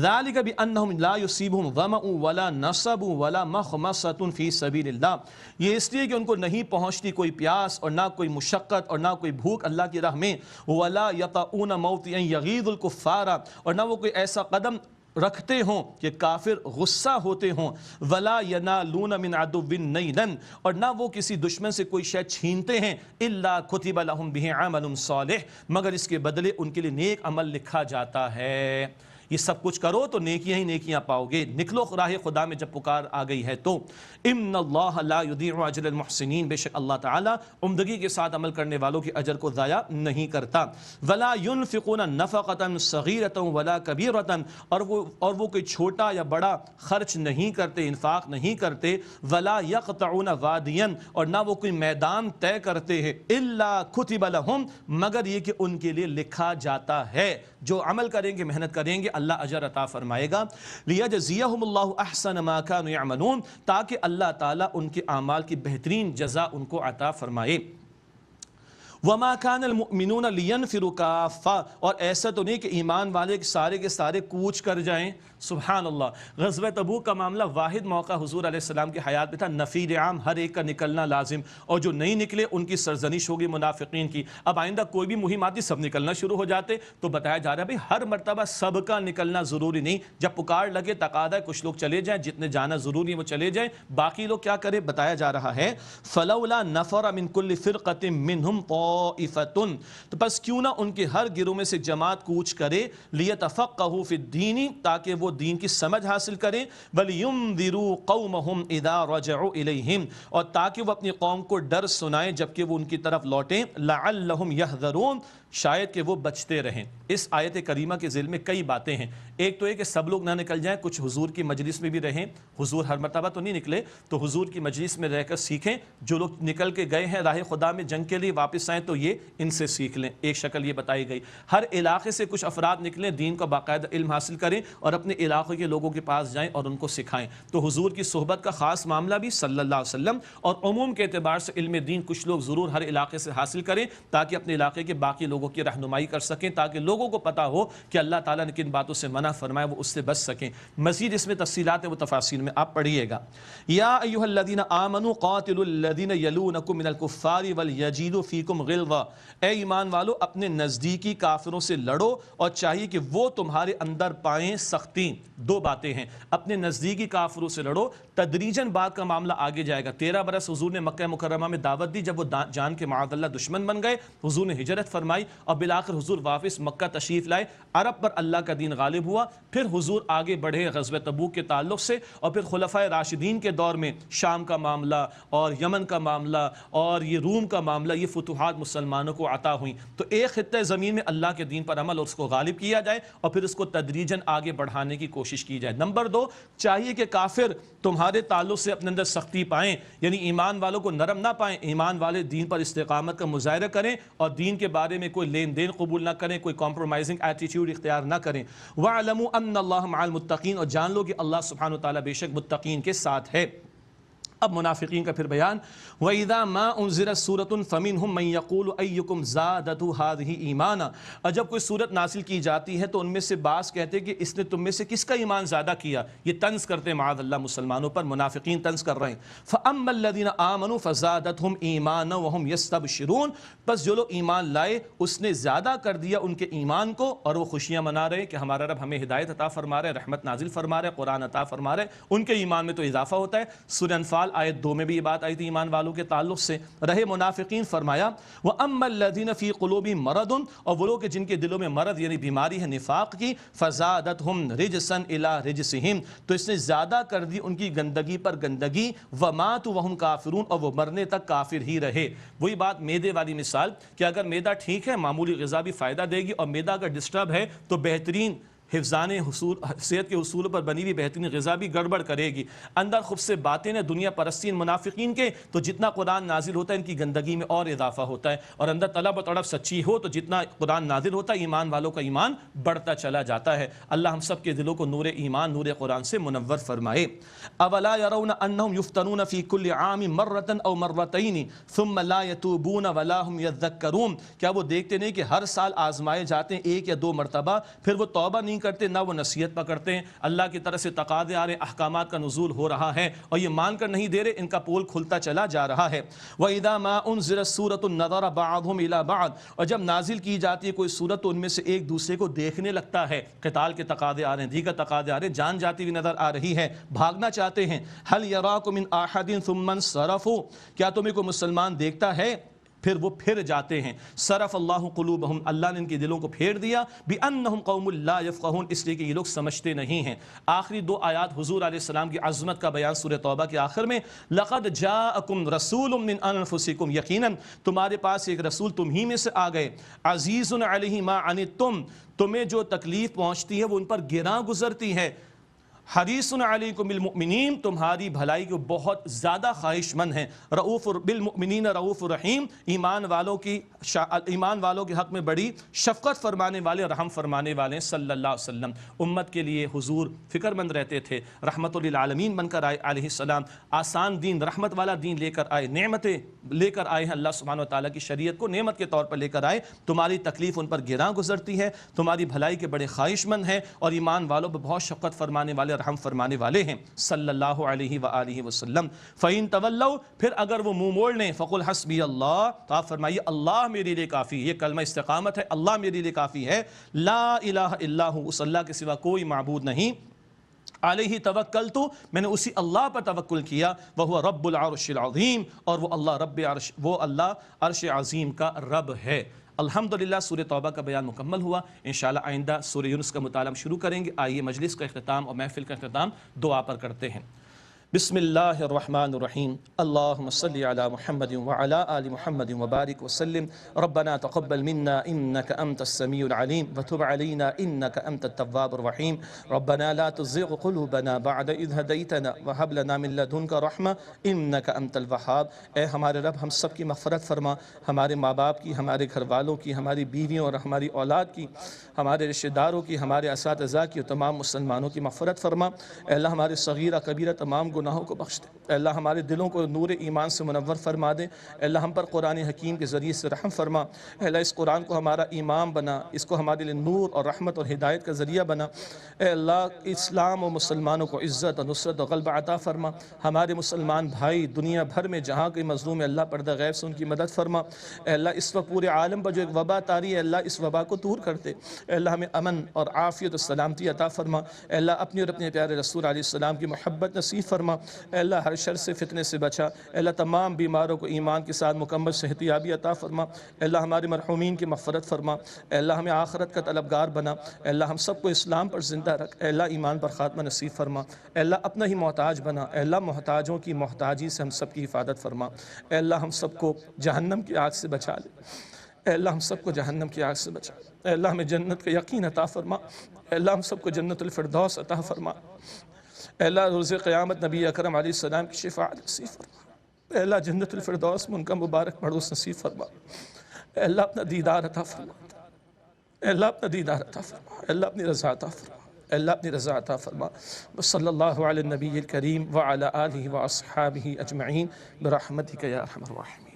Speaker 1: ذالک بانہم لا یصیبہم ظمأ ولا نصب ولا مخمصۃ فی سبیل اللہ، یہ اس لیے کہ ان کو نہیں پہنچتی کوئی پیاس اور نہ کوئی مشقت اور نہ کوئی بھوک اللہ کی راہ میں، ولا یطؤون موطئا یغیظ الکفار، اور نہ وہ کوئی ایسا قدم رکھتے ہوں کہ کافر غصہ ہوتے ہوں، ولا ینالون من عدو نیلا، اور نہ وہ کسی دشمن سے کوئی شے چھینتے ہیں، الا کتب لہم بہ عمل صالح، مگر اس کے بدلے ان کے لیے نیک عمل لکھا جاتا ہے۔ یہ سب کچھ کرو تو نیکیاں ہی نیکیاں پاؤ گے۔ نکلو راہ خدا میں جب پکار آ گئی ہے تو۔ ان اللہ لا یضیع اجر المحسنین، بے شک اللہ تعالیٰ عمدگی کے ساتھ عمل کرنے والوں کے اجر کو ضائع نہیں کرتا۔ ولا ينفقون نفقۃ صغیرۃ ولا کبیرۃ، اور وہ کوئی چھوٹا یا بڑا خرچ نہیں کرتے، انفاق نہیں کرتے۔ ولا يقطعون وادیا، اور نہ وہ کوئی میدان طے کرتے ہیں، الا کتب لہم، مگر یہ کہ ان کے لیے لکھا جاتا ہے۔ جو عمل کریں گے، محنت کریں گے، اللہ اجر عطا فرمائے گا۔ لیجزیہم اللہ احسن ما کانوا یعملون، تاکہ اللہ تعالیٰ ان کے اعمال کی بہترین جزا ان کو عطا فرمائے۔ وما کان المؤمنون لینفروا کافہ، اور ایسا تو نہیں کہ ایمان والے کے سارے کوچ کر جائیں۔ سبحان اللہ، غزوہ تبوک کا معاملہ واحد موقع حضور علیہ السلام کی حیات میں تھا، نفیر عام، ہر ایک کا نکلنا لازم، اور جو نہیں نکلے ان کی سرزنش ہوگی منافقین کی۔ اب آئندہ کوئی بھی مہم آتی سب نکلنا شروع ہو جاتے، تو بتایا جا رہا ہے بھئی ہر مرتبہ سب کا نکلنا ضروری نہیں، جب پکار لگے تقاضا ہے کچھ لوگ چلے جائیں، جتنے جانا ضروری ہے وہ چلے جائیں، باقی لوگ کیا کریں بتایا جا رہا ہے۔ فلولا نفر من کل فرقۃ منہم طائفۃ، تو بس کیوں نہ ان کے ہر گروہ میں سے جماعت کوچ کرے، لیتفقہوا فی الدین، تاکہ وہ دین کی سمجھ حاصل کریں، وَلِيُنذِرُوا قَوْمَهُمْ إِذَا رَجَعُوا إِلَيْهِمْ، اور تاکہ وہ اپنی قوم کو ڈر سنائیں جبکہ وہ ان کی طرف لوٹیں، لَعَلَّهُمْ يَحْذَرُونَ، شاید کہ وہ بچتے رہیں۔ اس آیت کریمہ کے ذیل میں کئی باتیں ہیں۔ ایک تو یہ کہ سب لوگ نہ نکل جائیں، کچھ حضور کی مجلس میں بھی رہیں، حضور ہر مرتبہ تو نہیں نکلے، تو حضور کی مجلس میں رہ کر سیکھیں۔ جو لوگ نکل کے گئے ہیں راہ خدا میں جنگ کے لیے واپس آئیں تو یہ ان سے سیکھ لیں، ایک شکل یہ بتائی گئی۔ ہر علاقے سے کچھ افراد نکلیں، دین کا باقاعدہ علم حاصل کریں اور اپنے علاقے کے لوگوں کے پاس جائیں اور ان کو سکھائیں۔ تو حضور کی صحبت کا خاص معاملہ بھی صلی اللہ علیہ وسلم، اور عموم کے اعتبار سے علم دین کچھ لوگ ضرور ہر علاقے سے حاصل کریں تاکہ اپنے علاقے کے باقی لوگوں کی رہنمائی کر سکیں، تاکہ لوگوں کو پتہ ہو کہ اللہ تعالیٰ نے کن باتوں سے منع فرمایا وہ اس سے بچ سکیں۔ مزید اس میں تفصیلات ہیں، وہ تفاصیل میں آپ پڑھیے گا۔ یا ایھا الذین آمنوا قاتلوا الذین یلونکم من الکفار ولیجدوا فیکم غلظہ، اے ایمان والو اپنے نزدیکی کافروں سے لڑو اور چاہیے کہ وہ تمہارے اندر پائیں سختی۔ دو باتیں ہیں، اپنے نزدیکی کافروں سے لڑو، تدریجاً بات کا معاملہ آگے جائے گا۔ 13 برس حضور نے مکہ مکرمہ میں دعوت دی، جب وہ جان کے معاذ اللہ دشمن بن گئے، حضور نے ہجرت فرمائی اور بالآخر حضور واپس مکہ تشریف لائے، عرب پر اللہ کا دین غالب ہوا۔ پھر حضور آگے بڑھے غزوہ تبوک کے تعلق سے، اور پھر خلفائے راشدین کے دور میں شام کا معاملہ اور یمن کا معاملہ اور یہ روم کا معاملہ، یہ فتوحات مسلمانوں کو عطا ہوئیں۔ تو ایک خطہ زمین میں اللہ کے دین پر عمل اور اس کو غالب کیا جائے، اور پھر اس کو تدریجاً آگے بڑھانے کی کوشش کی جائے۔ نمبر 2، چاہیے کہ کافر تمہارے تعلق سے اپنے اندر سختی پائیں، یعنی ایمان والوں کو نرم نہ پائیں، ایمان والے دین پر استقامت کا مظاہرہ کریں اور دین کے بارے میں کوئی لین دین قبول نہ کریں، کوئی کمپرومائزنگ ایٹیٹیوڈ اختیار نہ کریں۔ وَاعْلَمُوا أَنَّ اللَّهَ مَعَ الْمُتَّقِينَ، اور جان لو کہ اللہ سبحانہ وتعالیٰ بے شک متقین کے ساتھ ہے۔ اب منافقین کا پھر بیان وَإِذَا مَا أُنزِلَتْ سُورَةٌ فَمِنْهُمْ مَنْ يَقُولُ أَيُّكُمْ زَادَتْهُ هَذِهِ ایمانا، اور جب کوئی صورت نازل کی جاتی ہے تو ان میں سے بعض کہتے ہیں کہ اس نے تم میں سے کس کا ایمان زیادہ کیا، یہ طنز کرتے ہیں معاذ اللہ مسلمانوں پر، منافقین طنز کر رہے ہیں۔ فَأَمَّا الَّذِينَ آمَنُوا فَزَادَتْهُمْ إِيمَانًا وَهُمْ يَسْتَبْشِرُونَ، بس جو لوگ ایمان لائے اس نے زیادہ کر دیا ان کے ایمان کو، اور وہ خوشیاں منا رہے ہیں کہ ہمارا رب ہمیں ہدایت عطا فرما رہے، رحمت نازل فرما رہے، قرآن عطا فرما رہے، ان کے ایمان میں تو اضافہ ہوتا ہے۔ سورہ انفال آیت 2 میں بھی یہ بات آئی تھی ایمان والوں کے تعلق سے۔ رہے منافقین، فرمایا وَأَمَّا الَّذِينَ فِي قُلُوبِهِم مَرَضٌ، اور وہ لوگ جن کے دلوں میں مرض یعنی بیماری ہے نفاق کی، فَزَادَتْهُمْ رِجْسًا إِلَىٰ رِجْسِهِمْ، تو اس نے زیادہ کر دی ان کی گندگی پر گندگی، وَمَاتُوا وَهُمْ كَافِرُونَ، اور وہ مرنے تک کافر ہی رہے۔ وہی بات میدے والی مثال کہ اگر میدا ٹھیک ہے، معمولی غذا بھی فائدہ دے گی، اور میدا اگر ڈسٹرب ہے تو بہترین حفظان صحت کے اصولوں پر بنی ہوئی بہترین غذا بھی گڑبڑ کرے گی۔ اندر خود سے باتیں ہیں دنیا پرستین منافقین کے، تو جتنا قرآن نازل ہوتا ہے ان کی گندگی میں اور اضافہ ہوتا ہے، اور اندر طلب و تڑپ سچی ہو تو جتنا قرآن نازل ہوتا ہے ایمان والوں کا ایمان بڑھتا چلا جاتا ہے۔ اللہ ہم سب کے دلوں کو نور ایمان، نور قرآن سے منور فرمائے۔ اولا يرون انهم يفتنون في كل عام مرة او مرتين ثم لا يتوبون ولا هم يذكرون، کیا وہ دیکھتے نہیں کہ ہر سال آزمائے جاتے ہیں ایک یا 2 مرتبہ، پھر وہ توبہ نہیں کرتے، نہ وہ نصیحت پکڑتے ہیں۔ اللہ کی طرف سے تقاضے آ رہے ہیں، احکامات کا نزول ہو رہا ہے، اور یہ مان کر نہیں دے رہے، ان کا پول کھلتا چلا جا رہا ہے۔ وَإِذَا مَا أُنزِلَتْ سُورَةٌ نَظَرَ بَعْضُهُمْ إِلَىٰ بَعْضٍ، اور جب نازل کی جاتی ہے کوئی سورت تو ان میں سے ایک دوسرے کو دیکھنے لگتا ہے، قتال کے تقاضے آ رہے ہیں، دیگر تقاضے آ رہے ہیں، جان جاتی ہوئی نظر آ رہی ہے، بھاگنا چاہتے ہیں۔ هَلْ يَرَاكُم مِّنْ أَحَدٍ ثُمَّ انصَرَفُوا، کیا تمہیں کوئی مسلمان دیکھتا ہے پھر وہ پھر جاتے ہیں۔ صرف اللہ قلوبہم، اللہ نے ان کے دلوں کو پھیر دیا، بِأَنَّهُمْ قَوْمٌ لَا يَفْقَهُونَ، اس لیے کہ یہ لوگ سمجھتے نہیں ہیں۔ آخری 2 آیات حضور علیہ السلام کی عظمت کا بیان سورہ توبہ کے آخر میں، لَقَدْ جَاءَكُمْ رَسُولٌ مِّنْ أَنفُسِكُمْ، یقیناً تمہارے پاس ایک رسول تم ہی میں سے آ گئے، عزیزٌ علیہ ما عنتم، تمہیں جو تکلیف پہنچتی ہے وہ ان پر گراں گزرتی ہے، حریص علیکم بالمؤمنین، تمہاری بھلائی کو بہت زیادہ خواہش مند ہیں، رؤوف بالمؤمنین رؤوف الرحیم، ایمان والوں کے حق میں بڑی شفقت فرمانے والے، رحم فرمانے والے صلی اللہ علیہ وسلم۔ امت کے لیے حضور فکر مند رہتے تھے، رحمت للعالمین بن کر آئے علیہ السلام، آسان دین، رحمت والا دین لے کر آئے، نعمتیں لے کر آئے ہیں، اللہ سبحانہ و تعالیٰ کی شریعت کو نعمت کے طور پر لے کر آئے۔ تمہاری تکلیف ان پر گراں گزرتی ہے، تمہاری بھلائی کے بڑے خواہش مند ہیں، اور ایمان والوں پر بہت شفقت فرمانے والے، رحم فرمانے والے ہیں صلی اللہ علیہ وآلہ وسلم۔ فَإِن تَوَلَّوْا، پھر اگر وہ منہ موڑ لیں، فَقُلْ حَسْبِيَ اللَّهُ، تو آپ فرمائیے اللہ میرے لیے کافی ہے، یہ کلمہ استقامت ہے، اللہ میرے لیے کافی ہے، لا الہ الا ہو، اس اللہ کے سوا کوئی معبود نہیں، علیہ توکلت، میں نے اسی اللہ پر توکل کیا، وہو رب العرش العظیم، اور وہ اللہ عرش عظیم کا رب ہے۔ الحمدللہ سورہ توبہ کا بیان مکمل ہوا، انشاءاللہ آئندہ سورہ یونس کا مطالعہ ہم شروع کریں گے۔ آئیے مجلس کا اختتام اور محفل کا اختتام دعا پر کرتے ہیں۔ بسم اللہ الرحمن الرحیم، اللہم صلی علی محمد وعلی آل محمد وبارک وسلم، ربنا تقبل منا انک انت السمیع العلیم وتب علینا انک انت التواب الرحیم، ربنا لا تزغ قلوبنا بعد اذ ہدیتنا وہب لنا من لدنک رحمہ انک انت الوہاب۔ اے ہمارے رب ہم سب کی مغفرت فرما، ہمارے ماں باپ کی، ہمارے گھر والوں کی، ہماری بیویوں اور ہماری اولاد کی، ہمارے رشتہ داروں کی، ہمارے اساتذہ کی اور تمام مسلمانوں کی مغفرت فرما۔ اے اللہ ہمارے صغیرہ کبیرہ تمام گناہوں کو بخش دے، اے اللہ ہمارے دلوں کو نور ایمان سے منور فرما دے، اے اللہ ہم پر قرآن حکیم کے ذریعے سے رحم فرما، اے اللہ اس قرآن کو ہمارا امام بنا، اس کو ہمارے لیے نور اور رحمت اور ہدایت کا ذریعہ بنا، اے اللہ اسلام و مسلمانوں کو عزت اور نصرت و غلبہ عطا فرما، ہمارے مسلمان بھائی دنیا بھر میں جہاں کوئی مظلوم ہے اللہ پردہ غیب سے ان کی مدد فرما، اے اللہ اس وقت پورے عالم پر جو ایک وبا طاری ہے اللہ اس وبا کو دور کر دے، اے اللہ ہمیں امن اور عافیت و سلامتی عطا فرما، اے اللہ اپنی اور اپنے پیارے رسول علیہ السلام کی محبت نصیب فرما، اے اللہ ہر شر سے فتنے سے بچا، اے اللہ تمام بیماروں کو ایمان کے ساتھ مکمل صحتیابی عطا فرما، اے اللہ ہمارے مرحومین کی مغفرت فرما، اے اللہ ہمیں آخرت کا طلبگار بنا، اے اللہ ہم سب کو اسلام پر زندہ رکھ، اے اللہ ایمان پر خاتمہ نصیب فرما، اے اللہ اپنا ہی محتاج بنا، اے اللہ محتاجوں کی محتاجی سے ہم سب کی حفاظت فرما، اے اللہ ہم سب کو جہنم کی آگ سے بچا لے، اے اللہ ہم سب کو جہنم کی آگ سے بچا، اے اللہ ہمیں جنت کا یقین عطا فرما، اے اللہ ہم سب کو جنت الفردوس عطا فرما، اے اللہ روز قیامت نبی اکرم علیہ السلام کی شفاعت نصیب فرما، اے اللہ جنت الفردوس میں ان کا مبارک بڑوس نصیب فرما، اے اللہ اپنا دیدار عطا فرما، اے اللہ اپنا دیدار عطا فرما، اے اللہ اپنی رضا عطا فرما، اللہ اپنی رضا عطا فرما. صلی اللہ علی النبی الکریم وعلی آلہ واصحابہ اجمعین برحمتک یا ارحم الراحمین.